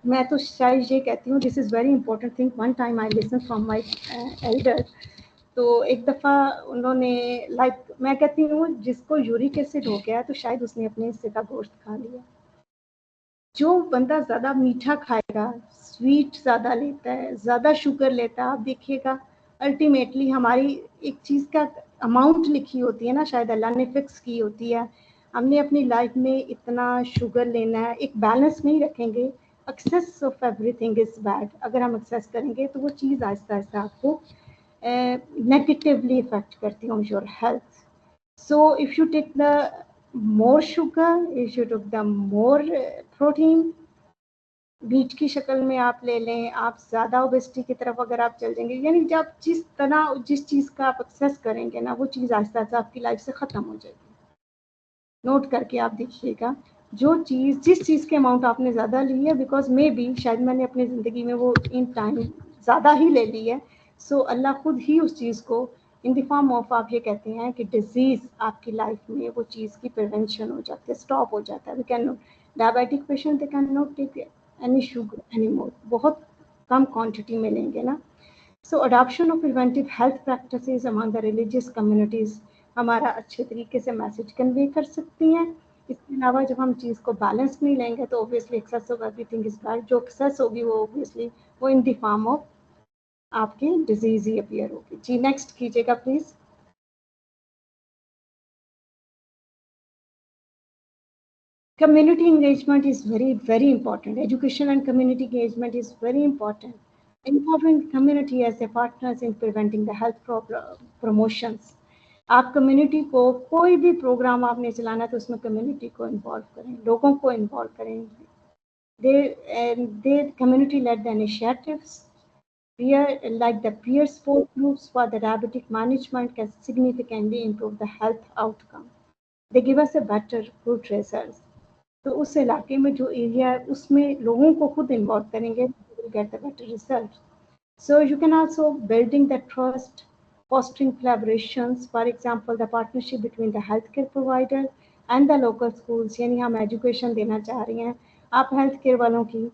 मैं तो शायद ये कहती हूँ this is very important thing. One time I listen from my elder, तो एक दफ़ा उन्होंने लाइक मैं कहती हूँ जिसको यूरिक एसिड हो गया तो शायद उसने अपने हिस्से का गोश्त खा लिया. जो बंदा ज़्यादा मीठा खाएगा, स्वीट ज़्यादा लेता है, ज़्यादा शुगर लेता है, आप देखिएगा अल्टीमेटली हमारी एक चीज़ का अमाउंट लिखी होती है ना, शायद अल्लाह ने फिक्स की होती है. हमने अपनी लाइफ में इतना शुगर लेना है, एक बैलेंस नहीं रखेंगे. Excess of everything is bad. अगर हम एक्सेस करेंगे तो वो चीज़ आहिस्ता आहिस्ता आपको नेगेटिवली इफेक्ट करती है on your health. So if you take the more sugar, if you took the more protein, बीट की शक्ल में आप ले लें, आप ज़्यादा ओबेसिटी की तरफ अगर आप चल जाएंगे, यानी जब जिस चीज़ का आप एक्सेस करेंगे ना, वो चीज़ आहिस्ता आहिस्ता आपकी लाइफ से ख़त्म हो जाएगी. नोट करके आप देखिएगा, जिस चीज़ के अमाउंट आपने ज़्यादा ली है, बिकॉज मे बी शायद मैंने अपनी ज़िंदगी में वो इन टाइम ज़्यादा ही ले ली है. सो अल्लाह खुद ही उस चीज़ को इन द फॉर्म ऑफ आप ये कहते हैं कि डिजीज़ आपकी लाइफ में वो चीज़ की प्रिवेंशन हो जाती है, स्टॉप हो जाता है. We can not, diabetic patient they can not take any sugar any more, बहुत कम क्वांटिटी में लेंगे ना. So adoption of preventive health practices among the religious communities हमारा अच्छे तरीके से मैसेज कन्वे कर सकती हैं. इसके अलावा जब हम चीज़ को बैलेंस नहीं लेंगे तो obviously excess of everything is bad. जो एक्सेस होगी वो ऑब्वियसली वो इन द फॉर्म ऑफ आपकी डिजीज ही अपीयर होगी. जी नेक्स्ट कीजिएगा please. Community engagement is very important. Education and community engagement is very important. Involving community as a partners in preventing the health promotions. आप कम्युनिटी को कोई भी प्रोग्राम आपने चलाना तो उसमें कम्युनिटी को इन्वॉल्व करें, लोगों को इन्वॉल्व करें. they community led the initiatives. Like the peer support groups for the diabetic management can significantly improve the health outcome. They give us a better good results. तो उस इलाके में जो एरिया है उसमें लोगों को खुद इन्वॉल्व करेंगे, gate the better result. So you can also building the trust, fostering collaborations, for example the partnership between the healthcare provider and the local schools. यानी हम एजुकेशन देना चाह रही हैं आप हेल्थ केयर वालों की,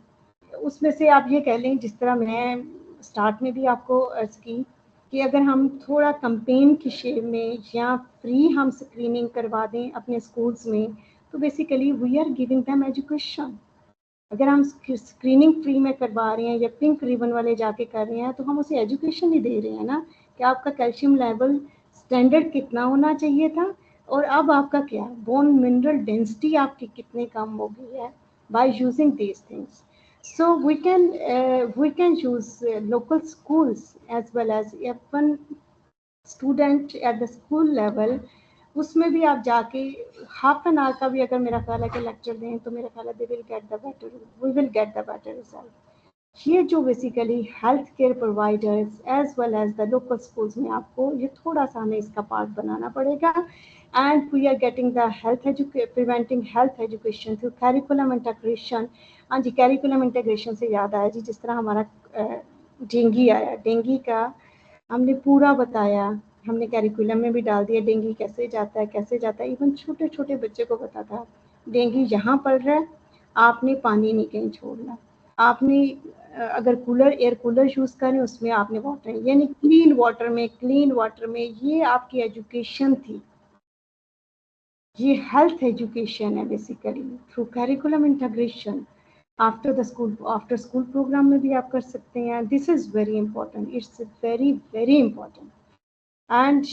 उसमें से आप ये कह लें जिस तरह मैं स्टार्ट में भी आपको अर्ज की कि अगर हम थोड़ा कंपेन की शेप में या फ्री हम स्क्रीनिंग करवा दें अपने स्कूल्स में, तो basically we are giving them education. अगर हम स्क्रीनिंग फ्री में करवा रहे हैं या पिंक रिबन वाले जाके कर रहे हैं तो हम उसे एजुकेशन ही दे रहे हैं ना, कि आपका कैल्शियम लेवल स्टैंडर्ड कितना होना चाहिए था और अब आपका क्या बोन मिनरल डेंसिटी आपकी कितनी कम हो गई है by using these things. So we can use local schools as well as even student at the school level। उसमें भी आप जाके हाफ एन आवर का भी अगर मेरा ख्याल है कि लेक्चर दें तो मेरा ख्याल है we will get the better result. ये जो basically health care providers as well as the local schools में आपको ये थोड़ा सा हमें इसका पार्ट बनाना पड़ेगा। And we are getting the preventing health education through curriculum integration. हाँ जी, कैरिकुलम इंटीग्रेशन से याद आया जी, जिस तरह हमारा डेंगी आया, डेंगी का हमने पूरा बताया, हमने कैरिकुलम में भी डाल दिया डेंगी कैसे जाता है। इवन छोटे छोटे बच्चे को पता था डेंगी यहाँ पड़ रहा है, आपने पानी नहीं कहीं छोड़ना, आपने अगर एयर कूलर यूज करें उसमें आपने वाटर, यानी क्लीन वाटर में ये आपकी एजुकेशन थी। ये हेल्थ एजुकेशन है basically through curriculum integration. After school program में भी आप कर सकते हैं। This is very important, it's very very important and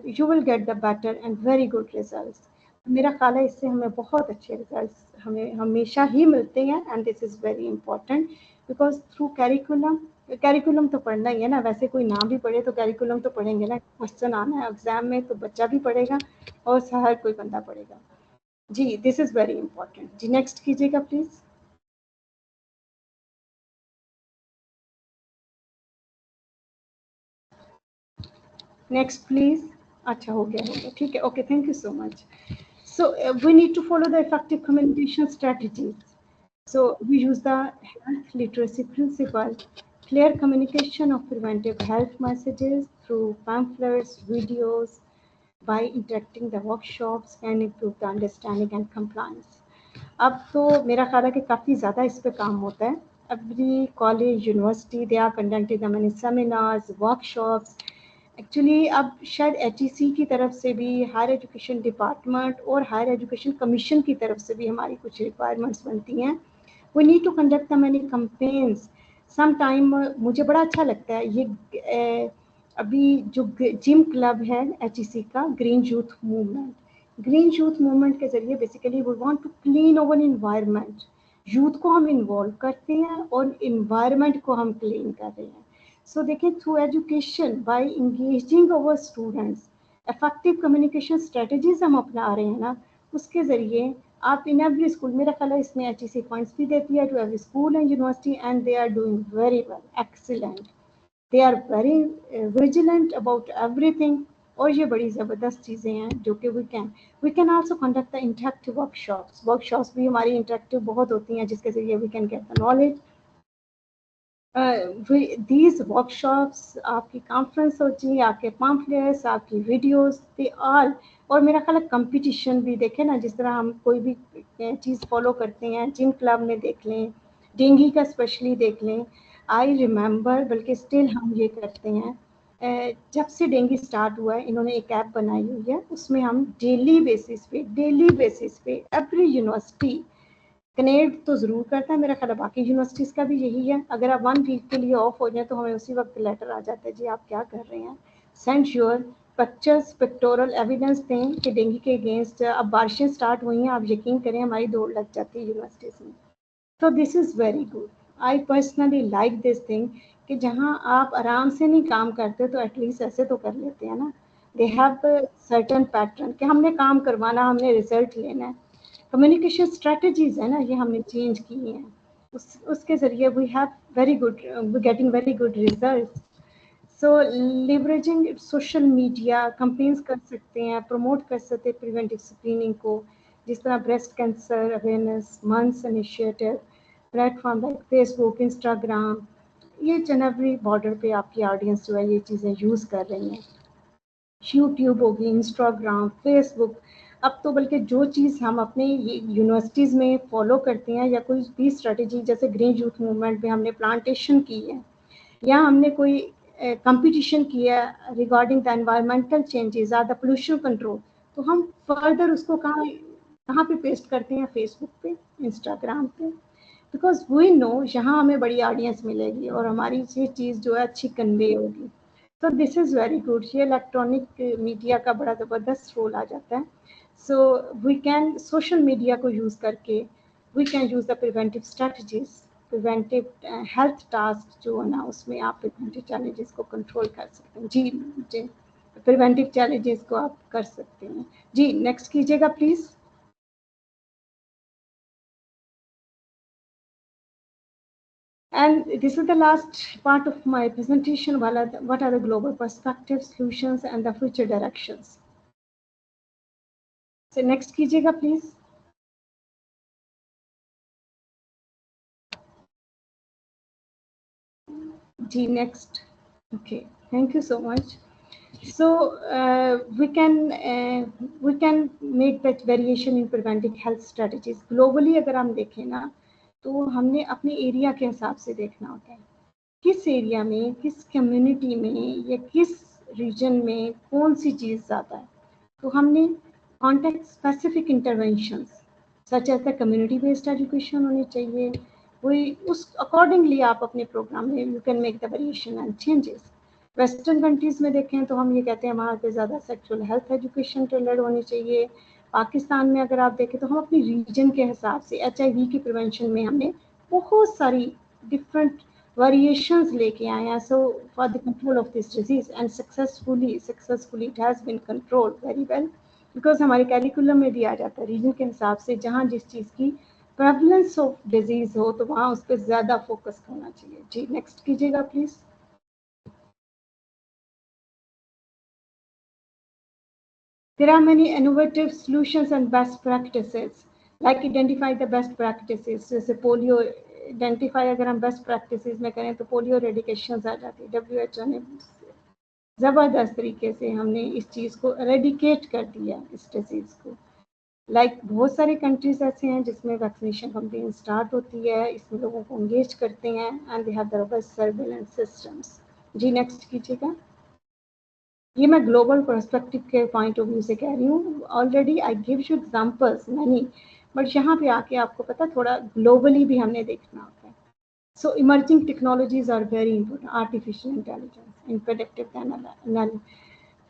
you will get the better and very good results. मेरा ख्याल है इससे हमें बहुत अच्छे रिजल्ट्स हमें हमेशा ही मिलते हैं and this is very important because through curriculum तो पढ़ना ही है ना, वैसे कोई ना भी पढ़े तो कैरिकुलम तो पढ़ेंगे ना, क्वेश्चन आना है एग्जाम में तो बच्चा भी पढ़ेगा और हर कोई बंदा पढ़ेगा जी। दिस इज़ वेरी इंपॉर्टेंट जी। नेक्स्ट कीजिएगा प्लीज़। Next please. अच्छा हो गया, ठीक है, okay, thank you so much. So we need to follow the effective communication strategies. So we use the health literacy principle, clear communication of preventive health messages through pamphlets, videos, by interacting the workshops can improve the understanding and compliance. अब तो मेरा ख्याल है कि काफ़ी ज़्यादा इस पे काम होता है। Every college, university, they are conducting the many seminars, workshops। Actually अब शायद HEC की तरफ से भी, हायर एजुकेशन डिपार्टमेंट और हायर एजुकेशन कमीशन की तरफ से भी हमारी कुछ रिक्वायरमेंट्स बनती हैं। We need to conduct the many campaigns some time. मुझे बड़ा अच्छा लगता है ये अभी जो जिम क्लब है HEC का, ग्रीन यूथ मूवमेंट के जरिए basically we want to clean over environment. Youth को हम इन्वॉल्व करते हैं और इन्वायरमेंट को हम क्लीन कर रहे हैं। So देखें, through education by engaging our students, effective communication strategies हम अपना रहे हैं ना, उसके ज़रिए आप इन एवरी स्कूल, मेरा ख्याल है इसमें HEC पॉइंट्स भी देती है to every school and university and they are doing very well, excellent, they are very vigilant about everything. और ये बड़ी ज़बरदस्त चीज़ें हैं जो कि we can also conduct the interactive workshops भी हमारी इंटरेक्टिव बहुत होती हैं जिसके ज़रिए we can get the knowledge. these workshops, आपकी कॉन्फ्रेंस होती है, आपके पम्फलेट्स, आपकी वीडियोस, दे ऑल। और मेरा ख्याल है कंपटीशन भी देखें ना, जिस तरह हम कोई भी चीज़ फॉलो करते हैं, जिम क्लब में देख लें, डेंगी का स्पेशली देख लें। आई रिमेंबर, बल्कि स्टिल हम ये करते हैं, जब से डेंगी स्टार्ट हुआ है इन्होंने एक ऐप बनाई हुई है, उसमें हम डेली बेसिस पे एवरी यूनिवर्सिटी कनेक्ट तो ज़रूर करता है, मेरा ख्याल है बाकी यूनिवर्सिटीज़ का भी यही है। अगर आप 1 वीक के लिए ऑफ हो जाए तो हमें उसी वक्त लेटर आ जाता है, जी आप क्या कर रहे हैं, send your pictures, pectoral evidence दें कि डेंगू के अगेंस्ट। अब बारिशें स्टार्ट हुई हैं, आप यकीन करें हमारी दौड़ लग जाती है यूनिवर्सिटीज़ में। तो this is very good, I personally like this thing कि जहाँ आप आराम से नहीं काम करते तो एटलीस्ट ऐसे तो कर लेते हैं ना। दे हैव सर्टन पैटर्न कि हमने काम करवाना, हमने रिजल्ट लेना है। कम्युनिकेशन स्ट्रेटजीज है ना, ये हमने चेंज की हैं, उसके ज़रिए we have very good, getting very good result. So leveraging social media campaigns कर सकते हैं, प्रमोट कर सकते हैं प्रिवेंटिव स्क्रीनिंग को, जिस तरह breast cancer awareness months initiative, platform like Facebook, Instagram, ये जनवरी बॉर्डर पे आपकी ऑडियंस जो है ये चीज़ें यूज़ कर रही हैं। यूट्यूब होगी, इंस्टाग्राम, फेसबुक। अब तो बल्कि जो चीज़ हम अपने यूनिवर्सिटीज़ में फॉलो करते हैं या कोई भी स्ट्रेटजी, जैसे ग्रीन यूथ मूवमेंट में हमने प्लांटेशन की है या हमने कोई कंपटीशन किया रिगार्डिंग द एनवायरमेंटल चेंजेस और द पोल्यूशन कंट्रोल, तो हम फर्दर उसको कहाँ कहाँ पे पेस्ट करते हैं? फेसबुक पे, इंस्टाग्राम पे, बिकॉज वी नो यहाँ हमें बड़ी ऑडियंस मिलेगी और हमारी ये चीज़ जो है अच्छी कन्वे होगी। तो दिस इज़ वेरी गुड। ये इलेक्ट्रॉनिक मीडिया का बड़ा ज़बरदस्त रोल आ जाता है। So we can social media को यूज़ करके we can use the preventive strategies, preventive health task जो है ना, उसमें आप प्रिवेंटिव चैलेंजेस को कंट्रोल कर सकते हैं। जी जी, प्रिवेंटिव चैलेंजेस को आप कर सकते हैं। जी नेक्स्ट कीजिएगा please. And this is the last part of my presentation. What are the global perspectives, solutions, and the future directions? So next कीजिएगा please. जी next. Okay, thank you so much. So we can make that variation in preventive health strategies. Globally अगर हम देखें ना, तो हमने अपने एरिया के हिसाब से देखना होता है, किस एरिया में, किस कम्युनिटी में या किस रीजन में कौन सी चीज़ ज़्यादा है। तो हमने contact specific interventions such as the community based education होनी चाहिए। वही उस अकॉर्डिंगली आप अपने प्रोग्राम में you can make the variation and changes. Western countries में देखें तो हम ये कहते हैं वहाँ पे ज़्यादा सेक्सुअल हेल्थ एजुकेशन टेलर्ड होनी चाहिए। पाकिस्तान में अगर आप देखें तो हम अपनी रीजन के हिसाब से HIV की प्रिवेंशन में हमने बहुत सारी डिफरेंट variations लेके आए हैं। So for the control of this disease and successfully it has been controlled very well, because हमारे कैरिकुलम में भी आ जाता है रीजन के हिसाब से, जहाँ जिस चीज़ की प्रेवलेंस ऑफ डिजीज हो तो वहाँ उस पर ज़्यादा फोकस होना चाहिए। जी नेक्स्ट कीजिएगा please. There are many innovative solutions and best practices, like identify the best practices. जैसे पोलियो आइडेंटिफाई अगर हम बेस्ट प्रैक्टिसेस में करें तो पोलियो रेडिकेशन आ जाती है। WHO ने ज़बरदस्त तरीके से हमने इस चीज़ को रेडिकेट कर दिया, इस डिजीज़ को। बहुत सारे कंट्रीज ऐसे हैं जिसमें वैक्सीनेशन कैंपेन स्टार्ट होती है, इसमें लोगों को एंगेज करते हैं and they have the robust surveillance systems. जी नेक्स्ट कीजिएगा। ये मैं ग्लोबल पर्सपेक्टिव के पॉइंट ऑफ व्यू से कह रही हूँ। Already I give you examples many, but यहाँ पे आके आपको पता थोड़ा ग्लोबली भी हमने देखना होता है। So emerging technologies are very important, artificial intelligence in predictive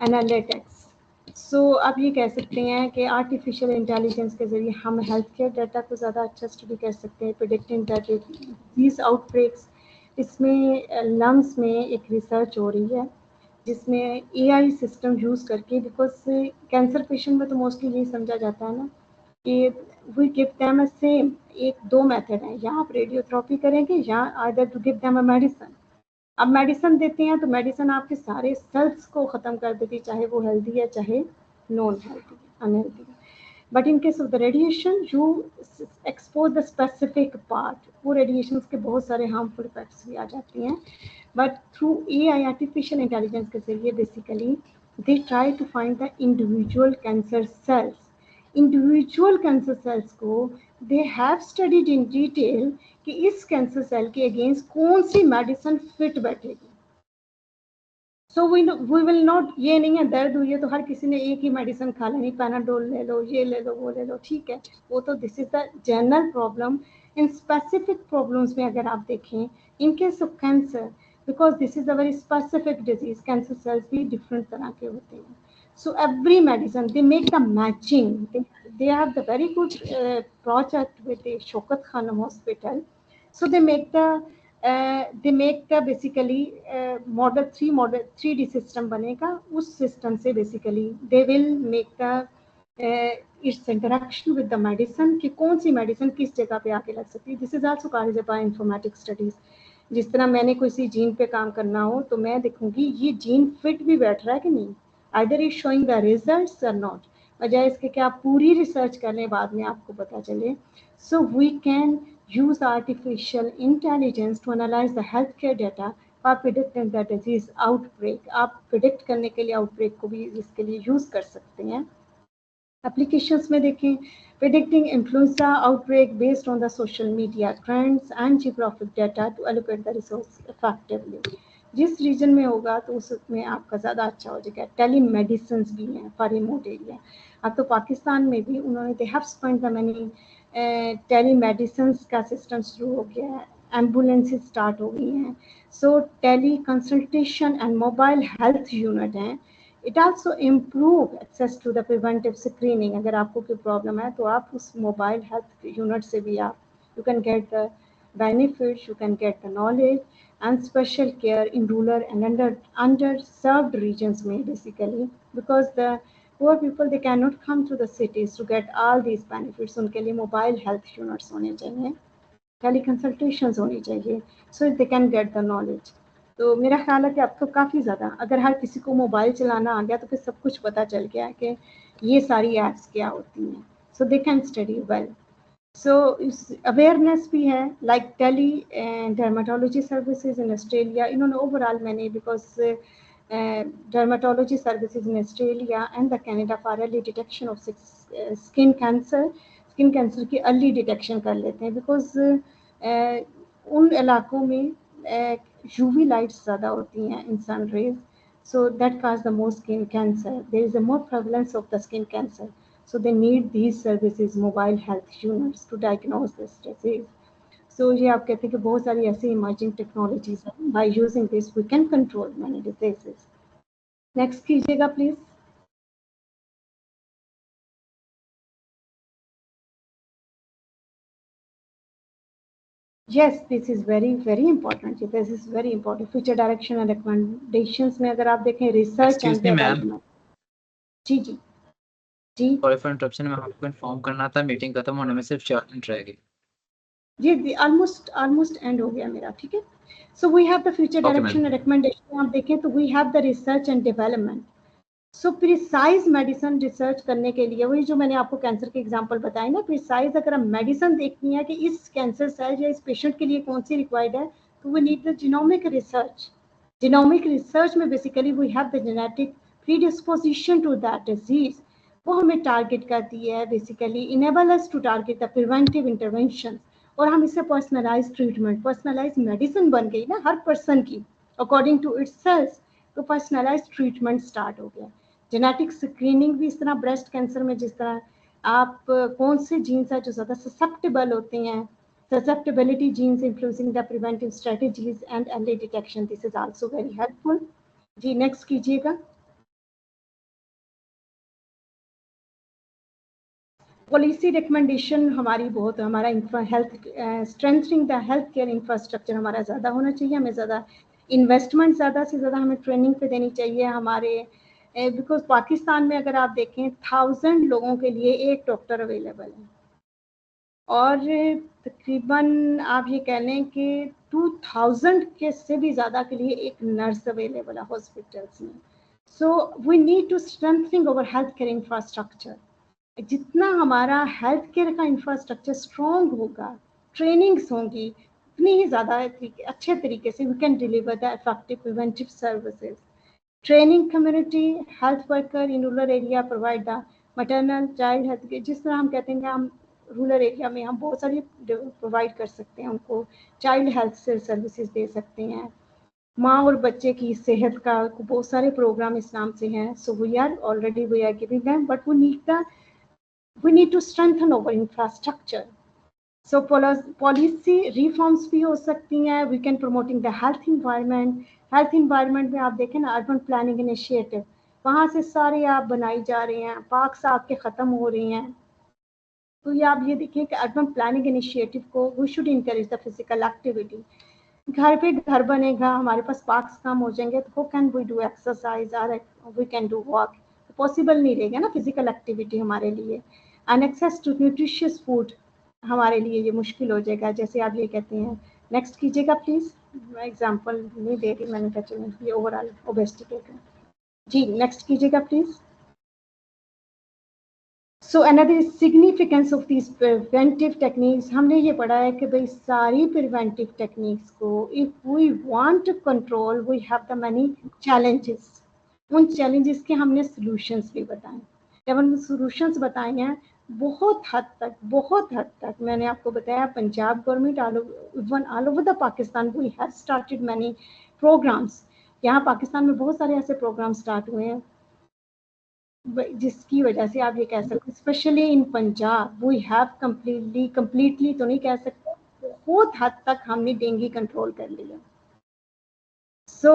analytics. So आप ये कह सकते हैं कि आर्टिफिशियल इंटेलिजेंस के ज़रिए हम हेल्थ केयर डाटा को ज़्यादा अच्छा स्टडी कर सकते हैं, प्रेडिक्टिंग दीज आउटब्रेक्स। इसमें लंग्स में एक रिसर्च हो रही है जिसमें AI सिस्टम यूज़ करके, बिकॉज कैंसर पेशेंट में तो मोस्टली यही समझा जाता है ना कि we give them a same, एक दो मेथड है, या आप रेडियोथेरेपी करेंगे या either to give them a medicine. अब मेडिसिन देते हैं तो मेडिसिन आपके सारे सेल्स को ख़त्म कर देती है, चाहे वो हेल्दी है चाहे non healthy unhealthy. But in case of the radiation you expose the specific part, वो रेडिएशन के बहुत सारे हार्मफुल इफेक्ट्स भी आ जाती हैं। But through AI artificial intelligence के जरिए basically they try to find the individual cancer cells. Individual cancer cells को they have studied in detail कि इस कैंसर सेल के अगेंस्ट कौन सी मेडिसिन फिट बैठेगी। सो वी विल नॉट, ये नहीं है दर्द हुई है तो हर किसी ने एक ही मेडिसिन खा लेनी, पैनाडोल ले लो, ये ले लो, वो ले लो, ठीक है, वो तो this is the general problem. In specific problems में अगर आप देखें, इन case of cancer, because this is a very specific disease, cancer cells भी डिफरेंट तरह के होते हैं। So every medicine, they make the matching. They have the very good project with the Shaukat Khanum Hospital. So they make the basically model 3D system बनेगा, उस system से basically they will make the its interaction with the medicine कि कौन सी medicine किस जगह पे आके लग सकती है। This is also called by informatics studies. जिस तरह मैंने किसी जीन पे काम करना हो तो मैं देखूंगी ये जीन फिट भी बैठ रहा है कि नहीं, either is showing the results or not, बजाय इसके कि आप पूरी रिसर्च कर लें बाद में आपको पता चले। So we can use artificial intelligence to analyze the healthcare data for predicting the disease outbreak. आप predict करने के लिए outbreak को भी इसके लिए use कर सकते हैं। Applications में देखें, predicting influenza outbreak based on the social media trends and geographic data to allocate the resource effectively. जिस रीजन में होगा तो उसमें आपका ज़्यादा अच्छा हो जाएगा। टेली मेडिसिन भी हैं फॉर रिमोट एरिया। अब तो पाकिस्तान में भी उन्होंने they have spend the money, tele medicine का सिस्टम शुरू हो गया है, एम्बुलेंसेज स्टार्ट हो गई हैं। So tele consultation and mobile health unit हैं। It also improve access to the preventive screening. अगर आपको कोई प्रॉब्लम है तो आप उस मोबाइल हेल्थ यूनिट से भी आप you can get the benefits, you can get the knowledge and special care in rural and underserved regions में basically, because the poor people they cannot come to the cities to get all these benefits. उनके लिए mobile health units होने चाहिए, टेली कंसल्टेशंस होनी चाहिए, so they can get the knowledge. तो मेरा ख्याल है कि अब तो काफ़ी ज़्यादा अगर हर किसी को मोबाइल चलाना आ गया तो फिर सब कुछ पता चल गया कि ये सारी ऐप्स क्या होती हैं, so they can study well. So awareness भी है, like tele dermatology services in Australia, इन्होंने overall मैंने because dermatology services in Australia and the Canada for early detection of skin cancer की early detection कर लेते हैं, because उन इलाकों में UV lights ज़्यादा होती हैं in sun rays, so that cause the more skin cancer. There is a more prevalence of the skin cancer. So they need these services, mobile health units to diagnose this disease. So ये आप कहते हैं कि बहुत सारी ऐसी emerging technologies हैं, by using this we can control many diseases. Next कीजिएगा please. Yes, this is very important. This is very important. Future direction and recommendations में अगर आप देखें research and development. जी जी जी। सॉरी फॉर इंटरप्शन, मैं आपको इन्फॉर्म करना था मीटिंग खत्म होने में सिर्फ 4 मिनट रह गए। जी ऑलमोस्ट एंड हो गया मेरा, ठीक है। So we have the future direction and recommendation. आप देखें तो we have the research and development. So precise medicine research करने के लिए वही जो मैंने आपको कैंसर के एग्जांपल बताए ना, प्रिसाइज अगर हम मेडिसिन देखनी है कि इस कैंसर सेल या इस पेशेंट के लिए कौन सी रिक्वायर्ड है, तो we need the genomic research. Genomic research में basically we have the genetic predisposition to that disease, वो हमें टारगेट करती है basically, enable us to target the preventive intervention, और हम इससे पर्सनलाइज ट्रीटमेंट, पर्सनलाइज मेडिसिन बन गई ना हर पर्सन की अकॉर्डिंग टू इट्स सेल्स, तो पर्सनलाइज ट्रीटमेंट स्टार्ट हो गया। जेनेटिक स्क्रीनिंग भी इस तरह, ब्रेस्ट कैंसर में जिस तरह आप कौन से जीन्स है जो ज़्यादा ससेप्टेबल होते हैं, susceptibility genes influencing the preventive strategies and early detection, this is also very helpful. जी नेक्स्ट कीजिएगा। पॉलिसी रिकमेंडेशन हमारी बहुत, हमारा health strengthening the health care infrastructure हमारा ज़्यादा होना चाहिए, हमें ज़्यादा इन्वेस्टमेंट ज़्यादा से ज़्यादा हमें ट्रेनिंग पे देनी चाहिए हमारे, बिकॉज पाकिस्तान में अगर आप देखें 1000 लोगों के लिए एक डॉक्टर अवेलेबल है, और तकरीबन आप ये कह लें कि 2000 के से भी ज़्यादा के लिए एक नर्स अवेलेबल है हॉस्पिटल्स में। So we need to strengthening our health care infrastructure. जितना हमारा हेल्थ केयर का इंफ्रास्ट्रक्चर स्ट्रॉन्ग होगा, ट्रेनिंग्स होंगी, उतनी ही ज़्यादा अच्छे तरीके से we can deliver the effective preventive services. Training community health worker in rural area provide the maternal child health care, जिस तरह हम कहते हैं कि हम रूरल एरिया में हम बहुत सारी प्रोवाइड कर सकते हैं, उनको चाइल्ड हेल्थ सर्विसेज दे सकते हैं, माँ और बच्चे की सेहत का बहुत सारे प्रोग्राम इस नाम से हैं। So we are already we are giving them, but we need to strengthen our infrastructure. So policy reforms भी हो सकती हैं, we can promoting the health environment में आप देखें ना अर्बन प्लानिंग इनिशिएटिव, वहाँ से सारे आप बनाई जा रहे हैं, पार्क साहब के ख़त्म हो रहे हैं, तो ये आप ये देखिए कि अर्बन प्लानिंग इनिशिएटिव को we should encourage the physical activity. घर पे घर बनेगा, हमारे पास पार्क्स कम हो जाएंगे, तो कैन वी डू एक्सरसाइज और we can do walk, possible नहीं रहेगा ना फिजिकल एक्टिविटी हमारे लिए। And access to nutritious food हमारे लिए ये मुश्किल हो जाएगा, जैसे आप ये कहते हैं। नेक्स्ट कीजिएगा प्लीज़, एग्जाम्पल नहीं दे रही मैंने कहा चलो ये ओवरऑल ओबेसिटी का। जी नेक्स्ट कीजिएगा please. So another significance of this preventive techniques, हमने ये पढ़ा है कि भाई सारी प्रिवेंटिव टेक्निक्स को if we want to control we have the many challenges, उन चैलेंजेस के हमने सॉल्यूशंस भी बताए। जब हमने सॉल्यूशंस बताए हैं बहुत हद तक मैंने आपको बताया Punjab government all over the Pakistan we have started many programs, यहाँ पाकिस्तान में बहुत सारे ऐसे प्रोग्राम स्टार्ट हुए हैं जिसकी वजह से आप ये कह सकते, specially in Punjab we have completely तो नहीं कह सकते, बहुत हद तक हमने डेंगू कंट्रोल कर लिया। सो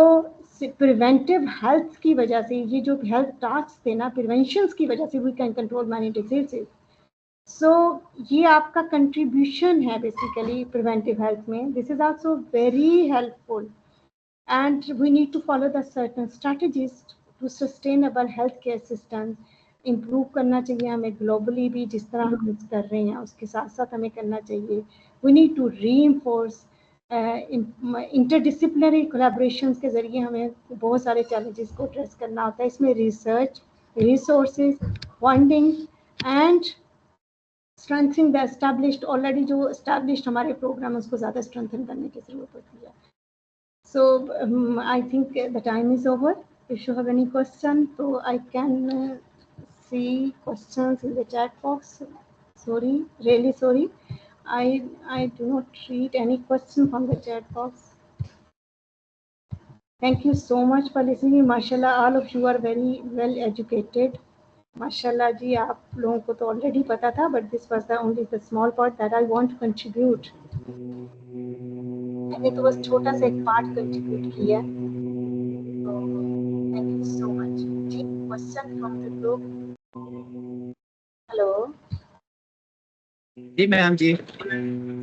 प्रिवेंटिव हेल्थ की वजह से, ये जो हेल्थ टास्क थे ना, प्रिवेंशन की वजह से we can control many diseases. So ये आपका कंट्रीब्यूशन है बेसिकली प्रिवेंटिव हेल्थ में। This is also very helpful and we need to follow the certain strategies to sustainable healthcare systems। improve करना चाहिए हमें ग्लोबली भी, जिस तरह हम कर रहे हैं उसके साथ साथ हमें करना चाहिए। we need to reinforce interdisciplinary collaborations के जरिए हमें बहुत सारे challenges को address करना होता है। इसमें research, resources, funding and strengthening the established, already जो established हमारे प्रोग्राम उसको ज़्यादा strengthen करने की ज़रूरत होती है। So I think the time is over. If you have any question, so I can see questions in the chat box. Sorry, really sorry. I do not read any question from the chat box. Thank you so much for listening. Mashallah, all of you are very well educated. Mashallah ji, आप लोगों को तो already पता था, but this was the only the small part that I want to contribute. मैंने तो बस छोटा सा एक पार्ट कंट्रीब्यूट किया। Thank you so much. Any question from the group? Hello. जी मैम जी।